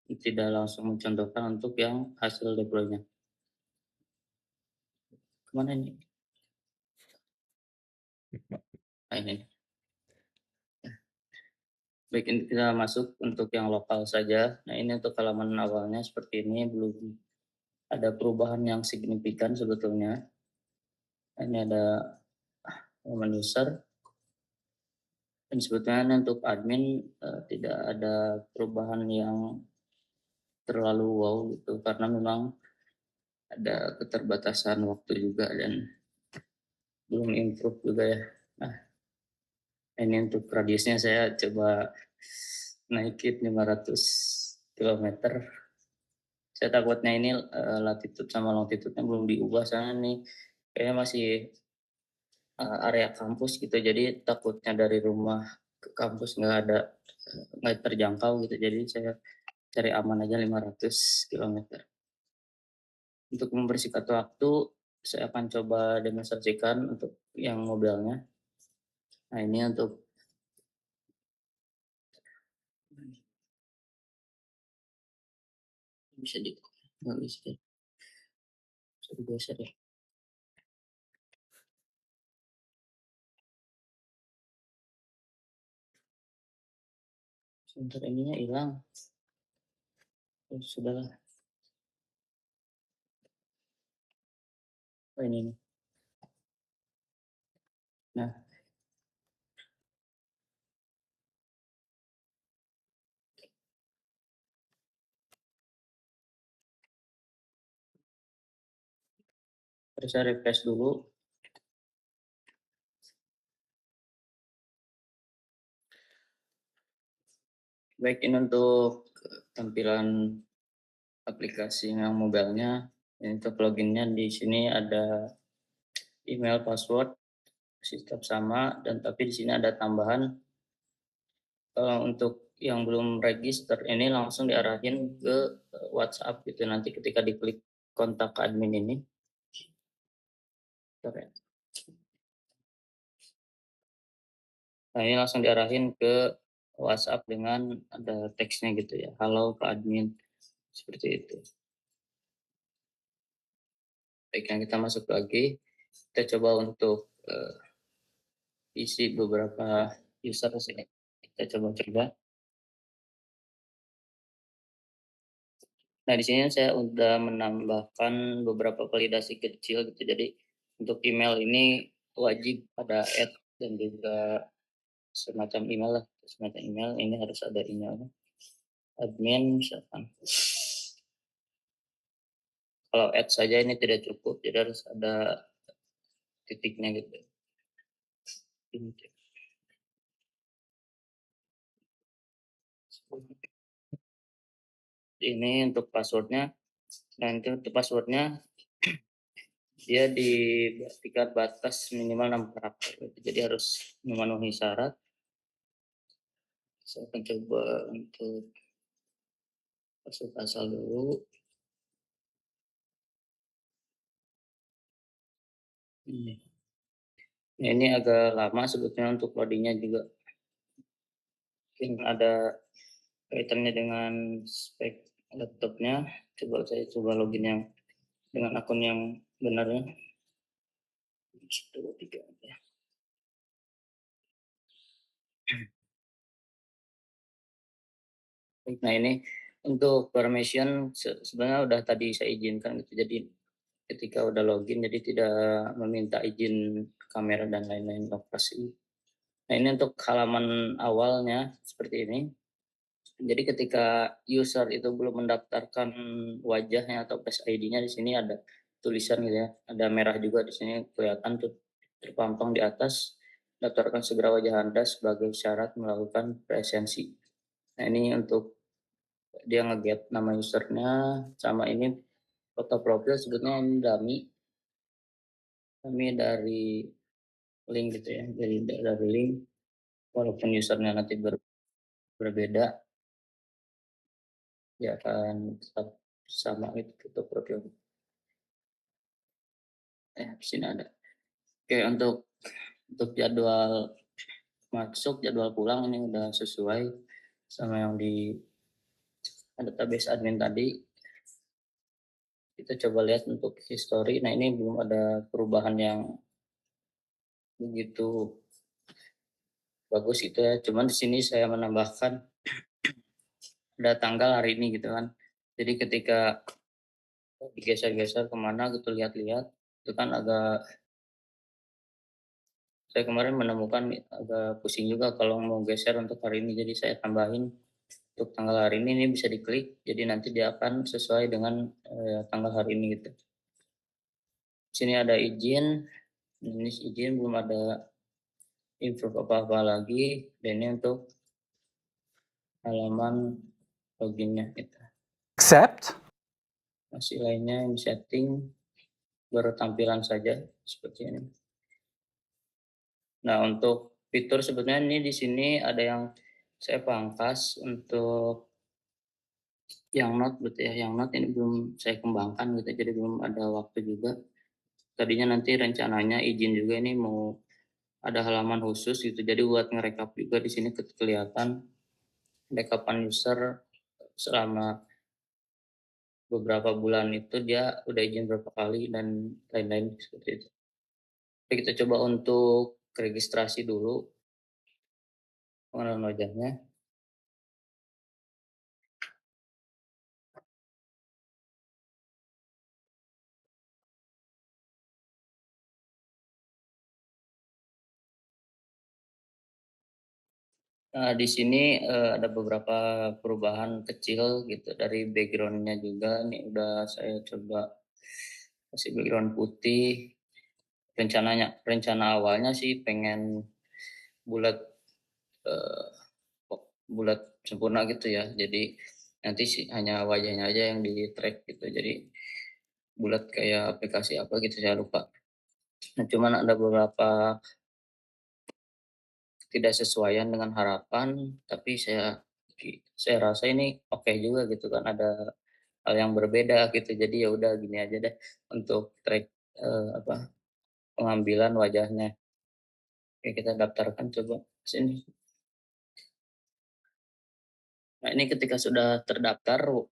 tidak langsung mencontohkan untuk yang hasil deploy-nya. Kemana ini? Nah, ini. Baik, ini kita masuk untuk yang lokal saja. Nah ini untuk halaman awalnya seperti ini, belum ada perubahan yang signifikan sebetulnya. Ini ada halaman user. Dan sebetulnya untuk admin tidak ada perubahan yang terlalu wow gitu karena memang ada keterbatasan waktu juga dan belum improve juga ya. Nah, ini untuk radiusnya saya coba naikin 500 km. Saya takutnya ini latitude sama longitude-nya belum diubah soalnya nih kayaknya masih area kampus gitu. Jadi takutnya dari rumah ke kampus nggak terjangkau gitu. Jadi saya cari aman aja 500 km. Untuk mempersingkat waktu, saya akan coba demonstrasikan untuk yang mobilnya. Nah ini untuk bisa nggak bisa digeser ya. Sebentar ininya hilang. Oh, sudahlah. Oh ini nih. Nah, terus saya refresh dulu. Baik, ini untuk tampilan aplikasi yang mobilnya. Ini untuk loginnya di sini ada email, password, sistem sama, dan tapi di sini ada tambahan untuk yang belum register ini langsung diarahin ke WhatsApp gitu nanti ketika diklik kontak admin ini. Nah ini langsung diarahin ke WhatsApp dengan ada teksnya gitu ya, halo ke admin, seperti itu. Baik, yang kita masuk lagi, kita coba untuk isi beberapa user sini. Kita coba. Nah, di sini saya udah menambahkan beberapa validasi kecil gitu. Jadi untuk email ini wajib ada add dan juga semacam email lah, semacam email ini harus ada emailnya. Admin misalkan. Kalau add saja ini tidak cukup, jadi harus ada titiknya gitu. Ini untuk passwordnya. Nah, untuk passwordnya dia diberikan batas minimal 6 karakter. Jadi harus memenuhi syarat. Saya akan coba untuk masuk asal dulu. Ini agak lama sebetulnya untuk loadingnya juga. Mungkin ada kaitannya dengan spek laptopnya. Saya coba login yang dengan akun yang benar ya. 1, 2, 3 ya. Nah ini untuk permission sebenarnya udah tadi saya izinkan gitu. Jadi ketika udah login jadi tidak meminta izin kamera dan lain-lain lokasi. Nah ini untuk halaman awalnya seperti ini. Jadi ketika user itu belum mendaftarkan wajahnya atau Face ID-nya, di sini ada tulisan gitu ya, ada merah juga di sini kelihatan tuh terpampang di atas, daftarkan segera wajah Anda sebagai syarat melakukan presensi. Nah ini untuk dia nge-get nama usernya, sama ini foto profil sebetulnya ini dummy dari link gitu ya, dari link, walaupun usernya nanti berbeda, dia akan tetap sama itu foto profil. Di sini ada. Oke, untuk jadwal masuk, jadwal pulang ini udah sesuai sama yang di database admin tadi. Kita coba lihat untuk history. Nah, ini belum ada perubahan yang begitu bagus itu ya. Cuman di sini saya menambahkan ada tanggal hari ini gitu kan. Jadi ketika digeser-geser kemana gitu lihat-lihat, itu kan saya kemarin menemukan agak pusing juga kalau mau geser untuk hari ini. Jadi saya tambahin untuk tanggal hari ini bisa diklik, jadi nanti dia akan sesuai dengan tanggal hari ini gitu. Sini ada izin, ini izin belum ada info apa-apa lagi, dan ini untuk halaman loginnya kita. Accept. Masih lainnya ini setting, baru tampilan saja seperti ini. Nah untuk fitur sebenarnya ini di sini ada yang saya pangkas untuk yang note gitu ya, yang note ini belum saya kembangkan gitu, jadi belum ada waktu juga. Tadinya nanti rencananya izin juga ini mau ada halaman khusus gitu, jadi buat ngerekap juga di sini kelihatan rekapan user selama beberapa bulan itu dia udah izin berapa kali dan lain-lain seperti itu. Oke, kita coba untuk registrasi dulu pengenalan wajahnya. Nah, di sini ada beberapa perubahan kecil gitu dari backgroundnya juga. Nih udah saya coba kasih background putih. Rencana awalnya sih pengen bulat eh, bulat sempurna gitu ya. Jadi nanti sih hanya wajahnya aja yang di track gitu. Jadi bulat kayak aplikasi apa gitu saya lupa. Nah, cuman ada beberapa tidak sesuaian dengan harapan, tapi saya rasa ini oke juga gitu kan, ada hal yang berbeda gitu. Jadi ya udah gini aja deh untuk track pengambilan wajahnya. Oke, kita daftarkan coba sini. Nah, ini ketika sudah terdaftar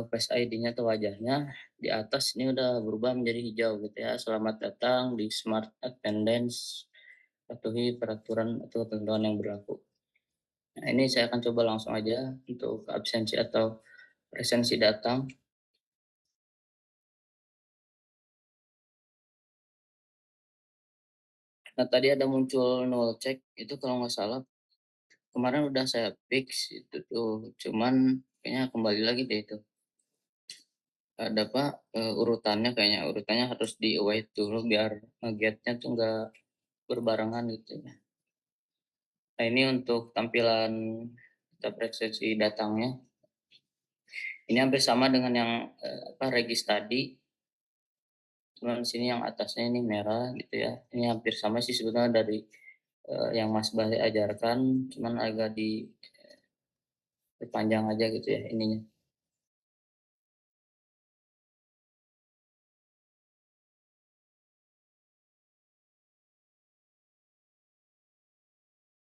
Face ID-nya atau wajahnya, di atas ini udah berubah menjadi hijau gitu ya. Selamat datang di Smart Attendance, patuhi peraturan atau ketentuan yang berlaku. Nah, ini saya akan coba langsung aja untuk absensi atau presensi datang. Nah, tadi ada muncul null check, itu kalau nggak salah kemarin udah saya fix itu tuh, cuman kayaknya kembali lagi deh itu. Ada apa urutannya harus di await dulu biar nge-get-nya tuh nggak berbarengan gitu ya. Nah ini untuk tampilan kita presensi datangnya. Ini hampir sama dengan yang regis tadi. Cuman di sini yang atasnya ini merah gitu ya. Ini hampir sama sih sebenarnya dari yang Mas Bahri ajarkan, cuman agak diperpanjang aja gitu ya ininya.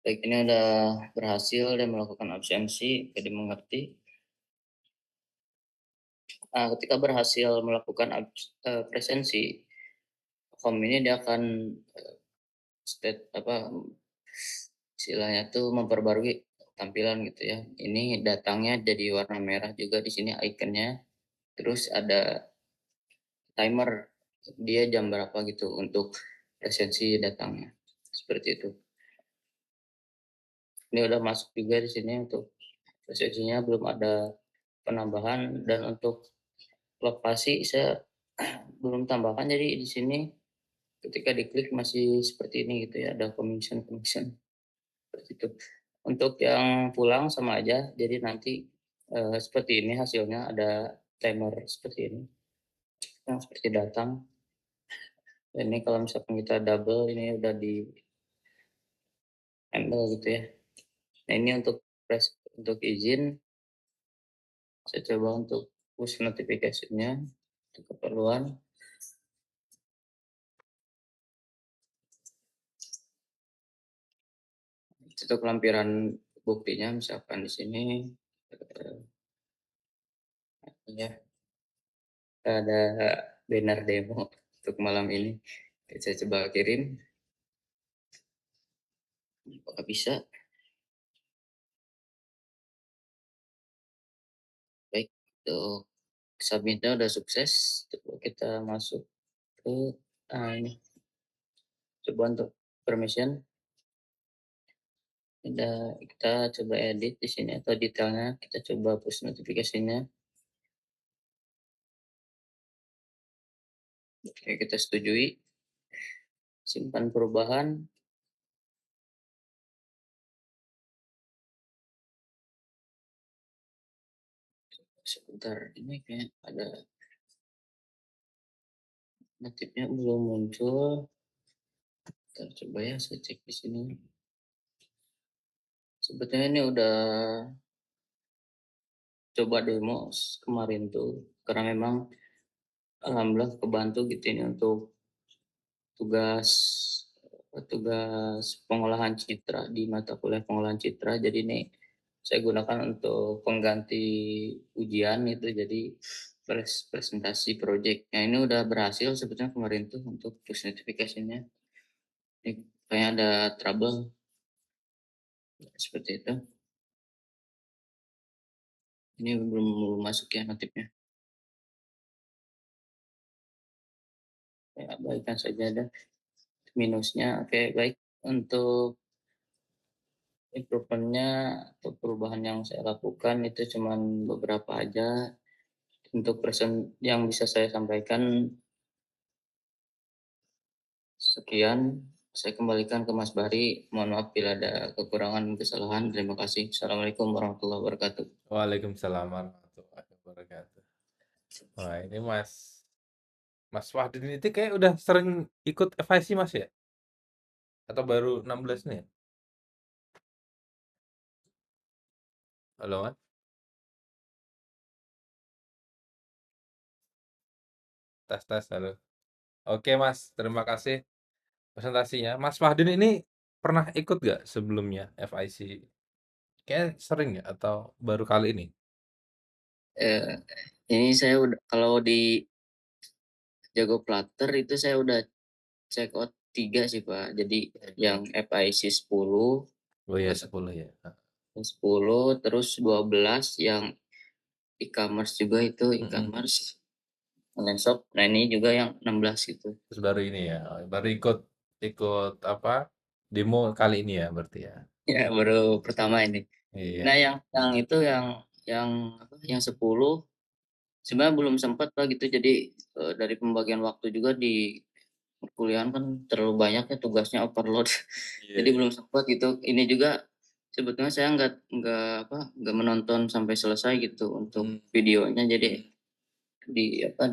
Baik, ini udah berhasil dan melakukan absensi, jadi mengerti. Ketika berhasil melakukan presensi, form ini dia akan istilahnya tuh memperbarui tampilan gitu ya. Ini datangnya jadi warna merah juga di sini ikonnya. Terus ada timer dia jam berapa gitu untuk presensi datangnya. Seperti itu. Ini udah masuk juga di sini untuk presensinya, belum ada penambahan, dan untuk lokasi saya belum tambahkan, jadi di sini ketika diklik masih seperti ini gitu ya, ada commission seperti itu. Untuk yang pulang sama aja, jadi nanti seperti ini hasilnya, ada timer seperti ini yang seperti datang. Ini kalau misalkan kita double, ini udah di handle gitu ya. Nah, ini untuk izin, saya coba untuk push notification-nya untuk keperluan. Untuk lampiran buktinya misalkan di sini ya ada banner demo untuk malam ini. Saya coba kirim, apakah bisa? Baik, untuk submitnya udah sukses. Coba kita masuk ke ini. Coba untuk permission. Kita coba edit di sini atau detailnya. Kita coba push notifikasinya. Oke, kita setujui. Simpan perubahan. Sebentar, ini kayak ada notifnya belum muncul. Kita coba ya, saya cek di sini. Sebetulnya ini udah coba demo kemarin tuh, karena memang alhamdulillah kebantu gitu ini untuk tugas tugas pengolahan citra di mata kuliah pengolahan citra. Jadi ini saya gunakan untuk pengganti ujian itu, jadi presentasi project. Nah, ini udah berhasil sebetulnya kemarin tuh untuk push notification-nya. Ini kayaknya ada trouble seperti itu. Ini belum masuk ya notifnya. Ya, baikkan saja ada minusnya. Oke, baik. Untuk improvement-nya atau perubahan yang saya lakukan itu cuman beberapa aja. Untuk yang bisa saya sampaikan sekian. Saya kembalikan ke Mas Bahri. Mohon maaf bila ada kekurangan dan kesalahan. Terima kasih. Assalamualaikum warahmatullahi wabarakatuh. Waalaikumsalam warahmatullahi wabarakatuh. Wah, ini Mas Wahdin itu kayak udah sering ikut FIC Mas ya? Atau baru 16 nih ya? Halo Mas? Tes, halo. Oke Mas, terima kasih presentasinya. Mas Wahdin ini pernah ikut gak sebelumnya FIC? Kayak sering ya atau baru kali ini? Eh, ini saya udah, kalau di Jago Platter itu saya udah check out 3 sih Pak. Jadi yang FIC 10, Oh ya 10 ya. 10, terus 12 yang e-commerce juga, itu e-commerce online shop. Nah, ini juga yang 16 itu. Terus baru ini ya, baru ikut ikut apa demo kali ini ya berarti ya. Ya, baru pertama ini. Iya. Nah, yang itu yang apa? Yang 10 sebenarnya belum sempat Pak gitu. Jadi dari pembagian waktu juga di perkuliahan kan terlalu banyak ya, tugasnya overload. Iya, Jadi iya. belum sempat gitu. Ini juga sebetulnya saya nggak menonton sampai selesai gitu untuk videonya. Jadi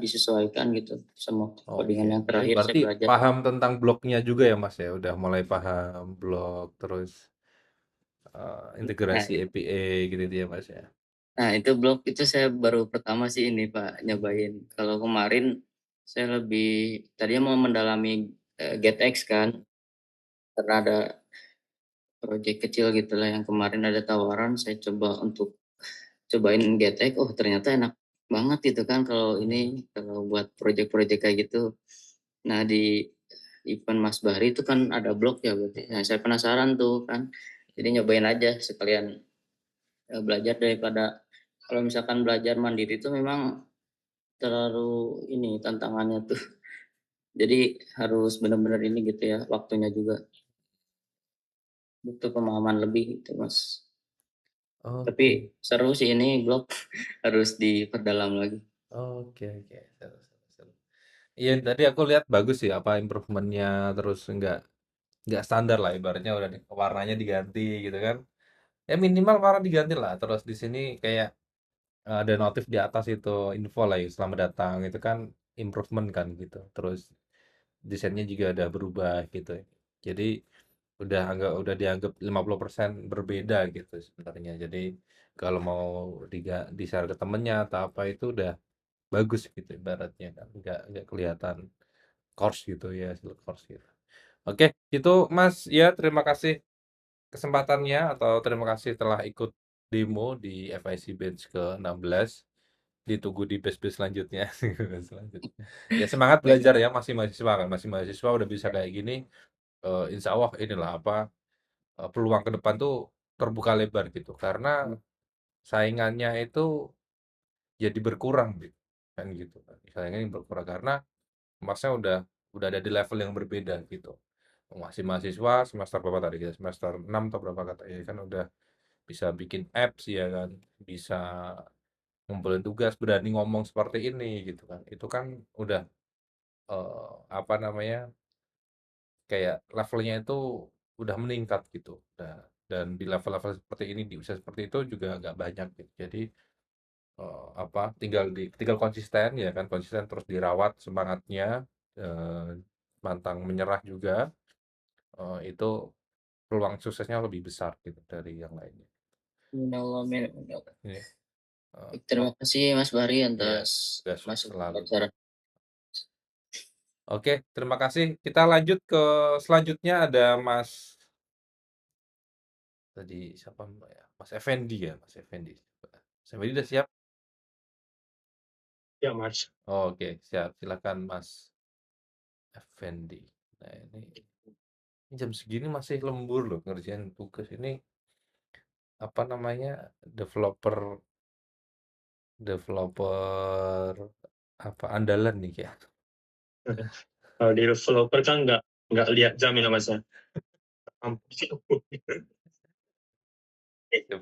disesuaikan gitu sama Oke. codingan yang Oh, terakhir saya berarti belajar. paham tentang blognya juga ya Mas ya, udah mulai paham blog terus Nah, integrasi API gitu ya Mas ya. nah, itu blog itu saya baru pertama sih ini Pak nyobain. Kalau kemarin saya lebih tadinya mau mendalami GetX kan, karena ada proyek kecil gitulah yang kemarin ada tawaran, saya coba untuk cobain GTX, oh ternyata enak banget itu kan kalau ini, kalau buat proyek-proyek kayak gitu. Nah di event Mas Bahri itu kan ada blog ya berarti. Nah saya penasaran tuh kan, jadi nyobain aja sekalian belajar daripada kalau misalkan belajar mandiri itu memang terlalu ini tantangannya tuh. Jadi harus benar-benar ini gitu ya, waktunya juga butuh pemahaman lebih gitu Mas. Tapi Oke. seru sih ini blog harus diperdalam lagi. Oke, oke. Seru, seru, seru. Iya, tadi aku lihat bagus sih apa improvementnya, terus nggak standar lah ibaratnya udah warnanya diganti gitu kan. Ya minimal warna diganti lah. Terus di sini kayak ada notif di atas itu info lah ya, selamat datang itu kan improvement kan gitu. Terus desainnya juga ada berubah gitu. Jadi udah dianggap 50% berbeda gitu sebenarnya. Jadi kalau mau di-share ke temennya atau apa itu udah bagus gitu ibaratnya kan. Nggak kelihatan course gitu ya, hasil course gitu. Oke, itu Mas ya terima kasih kesempatannya atau terima kasih telah ikut demo di FIC Batch ke-16. Ditunggu di batch-batch selanjutnya. Selanjutnya. Ya semangat belajar ya, masih mahasiswa kan, masih mahasiswa udah bisa kayak gini. Insya Allah inilah apa peluang ke depan tuh terbuka lebar gitu karena saingannya itu jadi berkurang gitu kan gitu kan. Saingannya berkurang karena masnya udah ada di level yang berbeda gitu. Masih mahasiswa semester berapa tadi kita semester 6 atau berapa kata ya kan udah bisa bikin apps ya kan bisa ngumpulin tugas berani ngomong seperti ini gitu kan itu kan udah apa namanya kayak levelnya itu udah meningkat gitu dan di level-level seperti ini di usia seperti itu juga nggak banyak gitu jadi apa tinggal konsisten ya kan konsisten terus dirawat semangatnya eh, pantang menyerah juga itu peluang suksesnya lebih besar gitu dari yang lainnya. Insyaallah, amin. Ini Terima kasih Mas Bahri ya atas sudah sukses masukan selalu. pelajaran. Oke, terima kasih. Kita lanjut ke selanjutnya ada Mas tadi siapa Mbak ya? Mas Effendi ya, Mas Effendi. Mas Effendi udah siap? Ya, Mas. Oh, oke, siap. Silakan Mas Effendi. Nah, ini jam segini masih lembur loh ngerjain tugas ini apa namanya? Developer developer apa andalan nih ya. Kalau di developer kan nggak lihat jam ya, Mas, ya.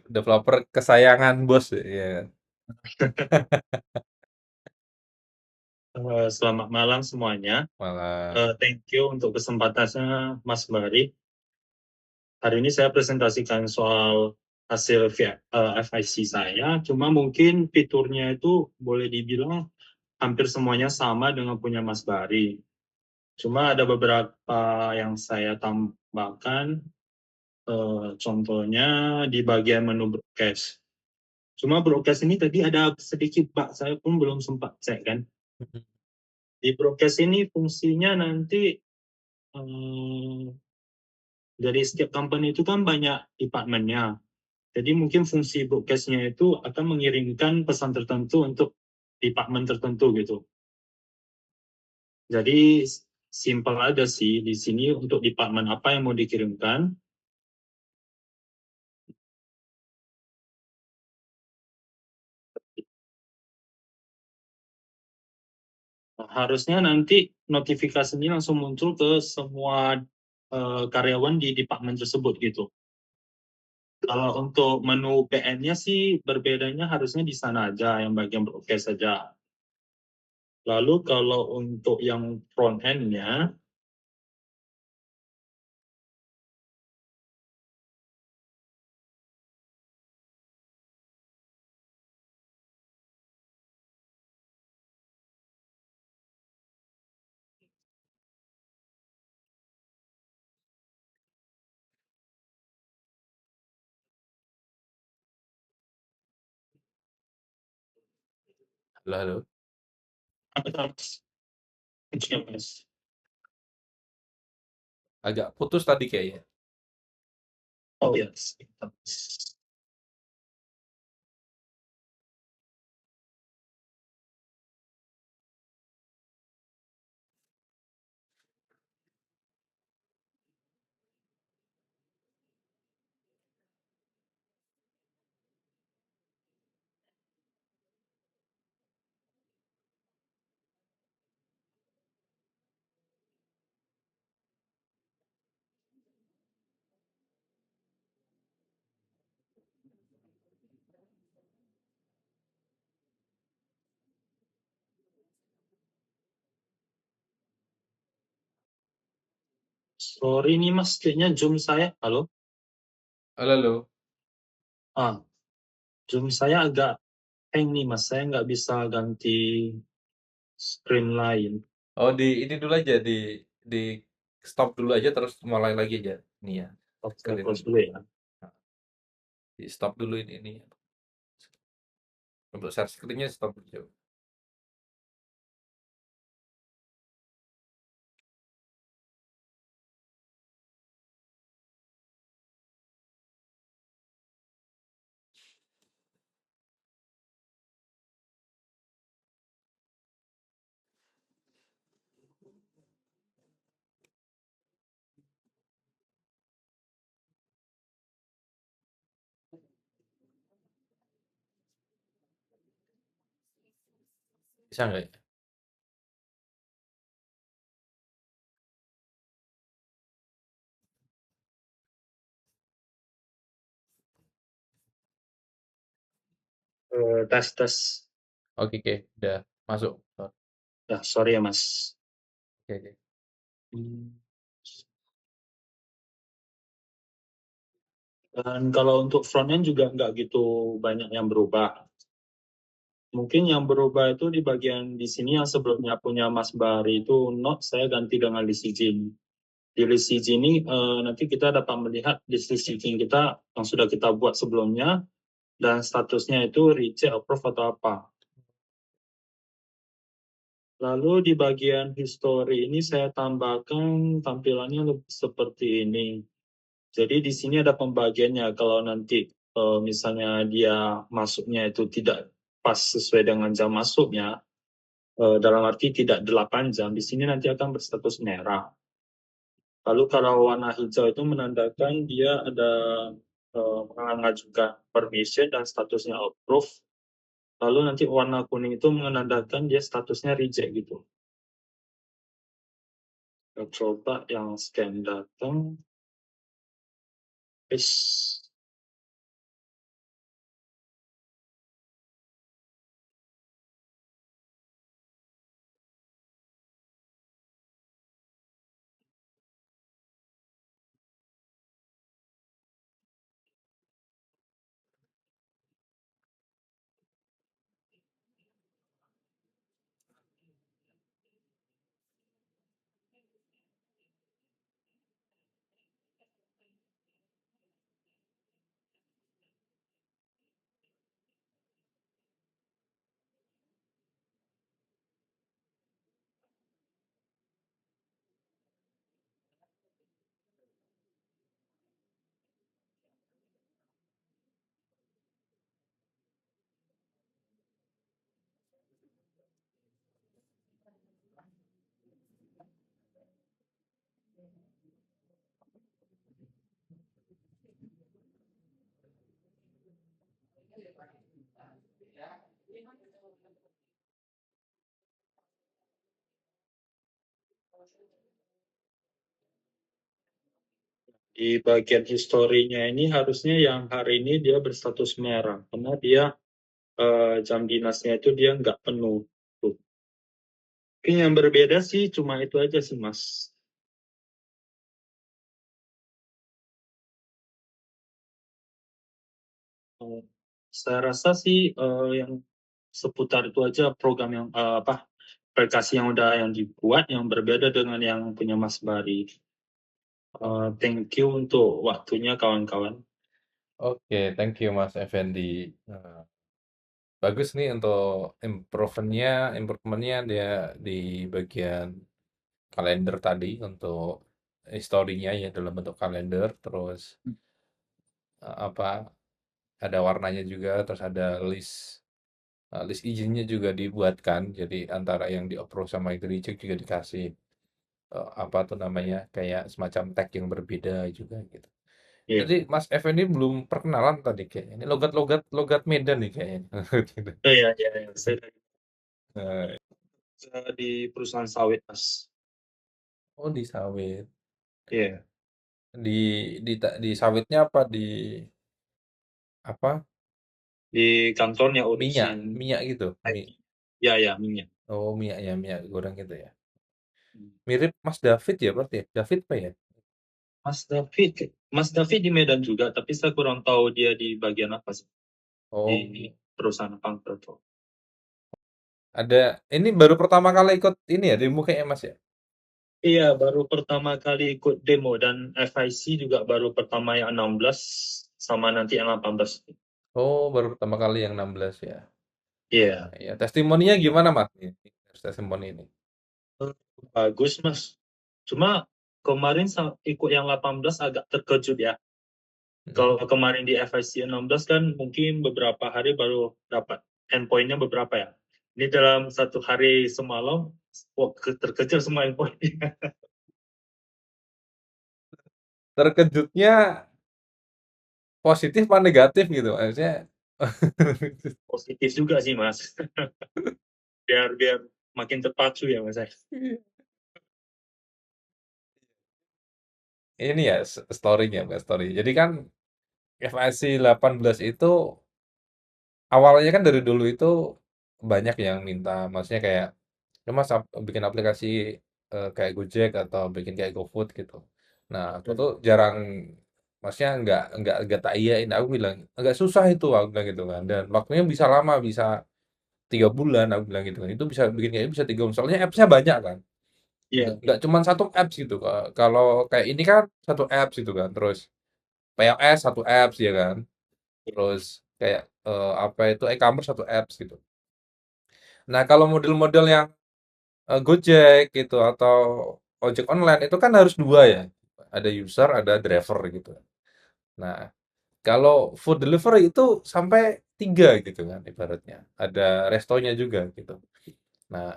Developer kesayangan bos ya kan. Selamat malam semuanya. Malah Thank you untuk kesempatannya, Mas Bari. Hari ini saya presentasikan soal hasil FIC saya, cuma mungkin fiturnya itu boleh dibilang hampir semuanya sama dengan punya Mas Bari. Cuma ada beberapa yang saya tambahkan, contohnya di bagian menu broadcast. Cuma broadcast ini tadi ada sedikit bug, saya pun belum sempat cek kan. Di broadcast ini fungsinya nanti dari setiap company itu kan banyak departemennya. Jadi mungkin fungsi broadcast-nya itu akan mengirimkan pesan tertentu untuk departemen tertentu gitu. Jadi simple aja sih di sini untuk departemen apa yang mau dikirimkan. Harusnya nanti notifikasinya langsung muncul ke semua karyawan di departemen tersebut gitu. Kalau untuk menu PN-nya sih berbedanya harusnya di sana aja, yang bagian broadcast saja. Lalu kalau untuk yang front end-nya, halo, halo. Mas. Agak putus tadi kayaknya. Oh ya, sebentar. Sorry nih Mas, kayaknya Zoom saya. Halo? Halo, halo. Ah, Zoom saya agak hang nih Mas. Saya nggak bisa ganti screen lain. Oh, di ini dulu aja, di stop dulu aja, terus mulai lagi aja. Nih ya, Oke, screen. close dulu ya. Nah, di stop dulu ini. Untuk share screen-nya stop dulu. Bisa nggak ya? Tes tes. Oke, oke, udah masuk. Oke, Ya, sorry ya Mas. oke. Hmm. Dan kalau untuk frontend juga nggak gitu banyak yang berubah. Mungkin yang berubah itu di bagian di sini yang sebelumnya punya Mas Bari itu Node, saya ganti dengan Lisijin. Di Lisijin ini nanti kita dapat melihat list Lisijin kita yang sudah kita buat sebelumnya dan statusnya itu reject, approve atau apa. Lalu di bagian history ini saya tambahkan tampilannya seperti ini. Jadi di sini ada pembagiannya. Kalau nanti misalnya dia masuknya itu tidak pas sesuai dengan jam masuknya, dalam arti tidak 8 jam, di sini nanti akan berstatus merah. Lalu kalau warna hijau itu menandakan dia ada mengajukan permission dan statusnya approve. Lalu nanti warna kuning itu menandakan dia statusnya reject gitu. Kita coba yang scan datang. Paste. Di bagian historinya ini harusnya yang hari ini dia berstatus merah karena dia jam dinasnya itu dia nggak penuh. Tuh. Mungkin yang berbeda sih cuma itu aja sih Mas. Eh, saya rasa sih yang seputar itu aja program yang apa aplikasi yang udah yang dibuat yang berbeda dengan yang punya Mas Bari. Thank you untuk waktunya kawan-kawan. Oke, thank you Mas Effendi. Nah, bagus nih untuk improvementnya dia di bagian kalender tadi untuk historinya ya dalam bentuk kalender, terus apa, ada warnanya juga, terus ada list izinnya juga dibuatkan. Jadi antara yang di-approve sama yang di-reject juga dikasih, apa tuh namanya, kayak semacam tag yang berbeda juga gitu. Iya. Jadi Mas Effendi belum perkenalan tadi kayaknya. Ini logat Medan nih kayaknya. Oh, iya, iya, iya. Saya Nah, di perusahaan sawit, Mas. oh di sawit. Iya. Di di sawitnya apa di apa? Di kantornya Minyak, urusin minyak gitu. IT. Ya, ya, minyak. Oh, minyak ya, minyak goreng gitu ya. Hmm. Mirip Mas David ya berarti ya? David apa ya? Mas David di Medan juga, tapi saya kurang tahu dia di bagian apa sih di Oh, perusahaan kantor tuh. ada ini baru pertama kali ikut ini ya di muka Mas ya? Iya, baru pertama kali ikut demo dan FIC juga baru pertama yang 16 sama nanti yang 18. Oh, baru pertama kali yang 16 ya. Iya, Ya, testimoninya gimana Mas? Ini, testimoni ini. bagus Mas. Cuma kemarin ikut yang 18 agak terkejut ya. Kalau Mm. kemarin di FIC 16 kan mungkin beberapa hari baru dapat endpoint-nya beberapa ya. Ini dalam satu hari semalam, terkejar semua endpoint-nya. Terkejutnya positif apa negatif gitu maksudnya. Positif juga sih Mas. Biar biar makin terpacu ya Mas. Ini ya story-nya, Mbak, story. Jadi kan FIC 18 itu awalnya kan dari dulu itu banyak yang minta, maksudnya kayak, "Ya Mas bikin aplikasi kayak Gojek atau bikin kayak GoFood gitu." Nah, aku tuh jarang, maksudnya nggak tak iyain. Aku bilang agak susah itu, aku bilang gitu kan. Dan waktunya bisa lama, bisa 3 bulan, aku bilang gitu kan. Itu bisa bikin kayak bisa 3 bulan. Soalnya apps-nya banyak kan. Iya, Nggak cuma satu apps gitu. Kalau kayak ini kan satu apps gitu kan. Terus POS satu apps ya kan. Terus kayak apa itu e-commerce satu apps gitu. Nah, kalau model-model yang Gojek gitu atau ojek online itu kan harus dua ya. Ada user, ada driver gitu. Nah, kalau food delivery itu sampai tiga gitu kan ibaratnya. Ada restonya juga gitu. Nah,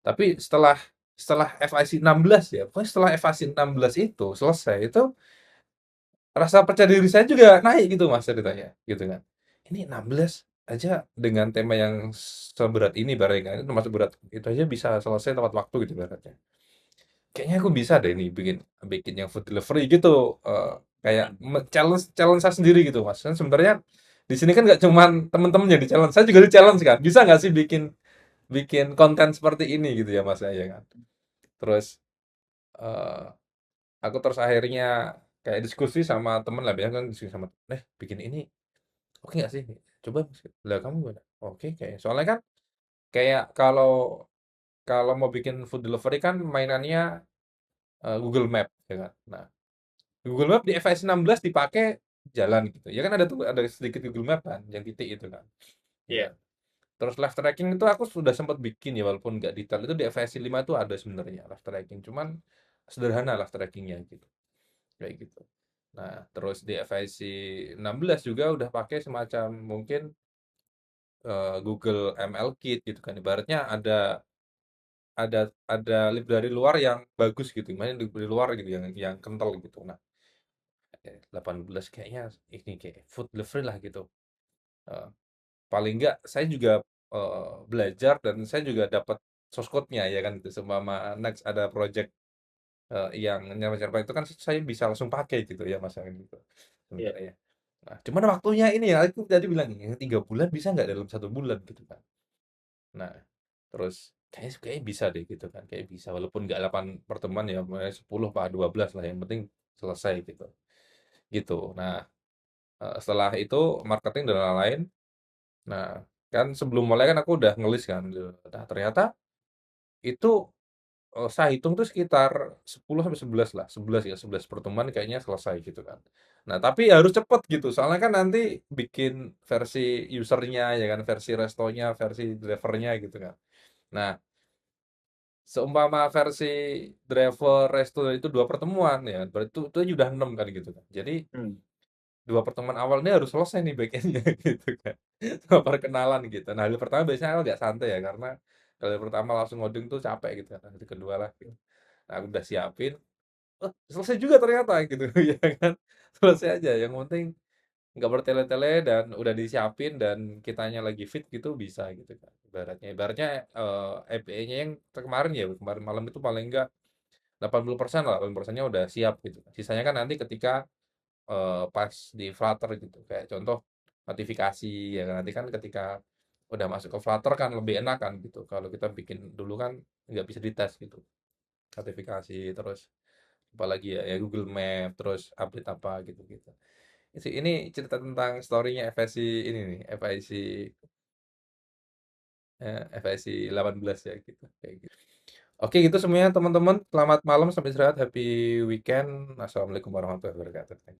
tapi setelah FIC 16 ya, pokoknya setelah FIC 16 itu selesai itu rasa percaya diri saya juga naik gitu Mas ceritanya gitu kan. Ini 16 aja dengan tema yang seberat ini barangkali kan, itu termasuk berat itu aja bisa selesai tepat waktu gitu ibaratnya. Kayaknya aku bisa deh ini bikin bikin yang food delivery gitu, kayak challenge challenge saya sendiri gitu Mas. Kan sebenarnya di sini kan nggak cuman teman-teman yang di-challenge, saya juga di-challenge kan. Bisa nggak sih bikin bikin konten seperti ini gitu ya Mas ya kan. Terus, eee, aku terus akhirnya kayak diskusi sama temen lah, biasanya kan diskusi sama, bikin ini oke nggak sih? Coba Mas." Lah kamu gimana? Oke kayaknya. Soalnya kan kayak kalau kalau mau bikin food delivery kan mainannya, Google Map ya kan. Nah, Google Map di iOS 16 dipakai jalan gitu. Ya kan ada tuh ada sedikit Google Map kan yang titik itu kan. Ya iya, kan. Terus live tracking itu aku sudah sempat bikin ya walaupun nggak detail itu di iOS 5 itu ada sebenarnya live tracking. Cuman sederhana live trackingnya gitu. Kayak gitu. Nah, terus di iOS 16 juga udah pakai semacam mungkin Google ML Kit gitu kan. Ibaratnya ada library luar yang bagus gitu. Maksudnya library luar gitu yang kental gitu. Nah, 18 kayaknya ini kayak food delivery lah gitu. Eee, paling enggak saya juga, belajar dan saya juga dapat source code-nya ya kan gitu. Seumpama next ada project, yang nyampe-nyampe itu kan saya bisa langsung pakai gitu ya Mas, ya gitu iya. sebenarnya. Nah, cuman waktunya ini ya, aku tadi bilang yang 3 bulan bisa nggak dalam 1 bulan gitu kan. Nah, terus kayaknya bisa deh gitu kan, kayak bisa walaupun nggak 8 pertemuan ya, 10 apa 12 lah yang penting selesai gitu, gitu. Nah, setelah itu marketing dan lain-lain. Nah, kan sebelum mulai kan aku udah ngelis kan, nah ternyata itu, saya hitung tuh sekitar 10 sampai 11 lah, 11 ya, 11 pertemuan kayaknya selesai gitu kan. Nah, tapi harus cepet gitu, soalnya kan nanti bikin versi usernya ya kan, versi restonya, versi drivernya gitu kan. Nah, seumpama versi driver resto itu 2 pertemuan ya, berarti itu aja udah 6 kan gitu kan. Jadi Hmm. 2 pertemuan awal ini harus selesai nih back-end-nya gitu kan. Sama perkenalan gitu. Nah, hari pertama biasanya agak santai ya, karena kalau hari pertama langsung ngoding tuh capek gitu kan. Hari kedua lah gitu. Nah, aku udah siapin, oh selesai juga ternyata gitu ya kan. Selesai aja, yang penting nggak bertele-tele dan udah disiapin dan kitanya lagi fit gitu bisa gitu kan. Ibaratnya EPE-nya yang kemarin ya, kemarin malam itu paling enggak 80% lah, 80%-nya udah siap gitu. Sisanya kan nanti ketika pas di Flutter gitu. Kayak contoh notifikasi ya kan, nanti kan ketika udah masuk ke Flutter kan lebih enak kan gitu. Kalau kita bikin dulu kan nggak bisa dites gitu. Notifikasi terus apalagi ya, ya Google Map terus update apa gitu-gitu. Ini cerita tentang story-nya FSC ini nih, FSC 18 ya gitu. Kayak gitu. Oke gitu semuanya teman-teman. Selamat malam sampai istirahat. Happy weekend. Assalamualaikum warahmatullahi wabarakatuh.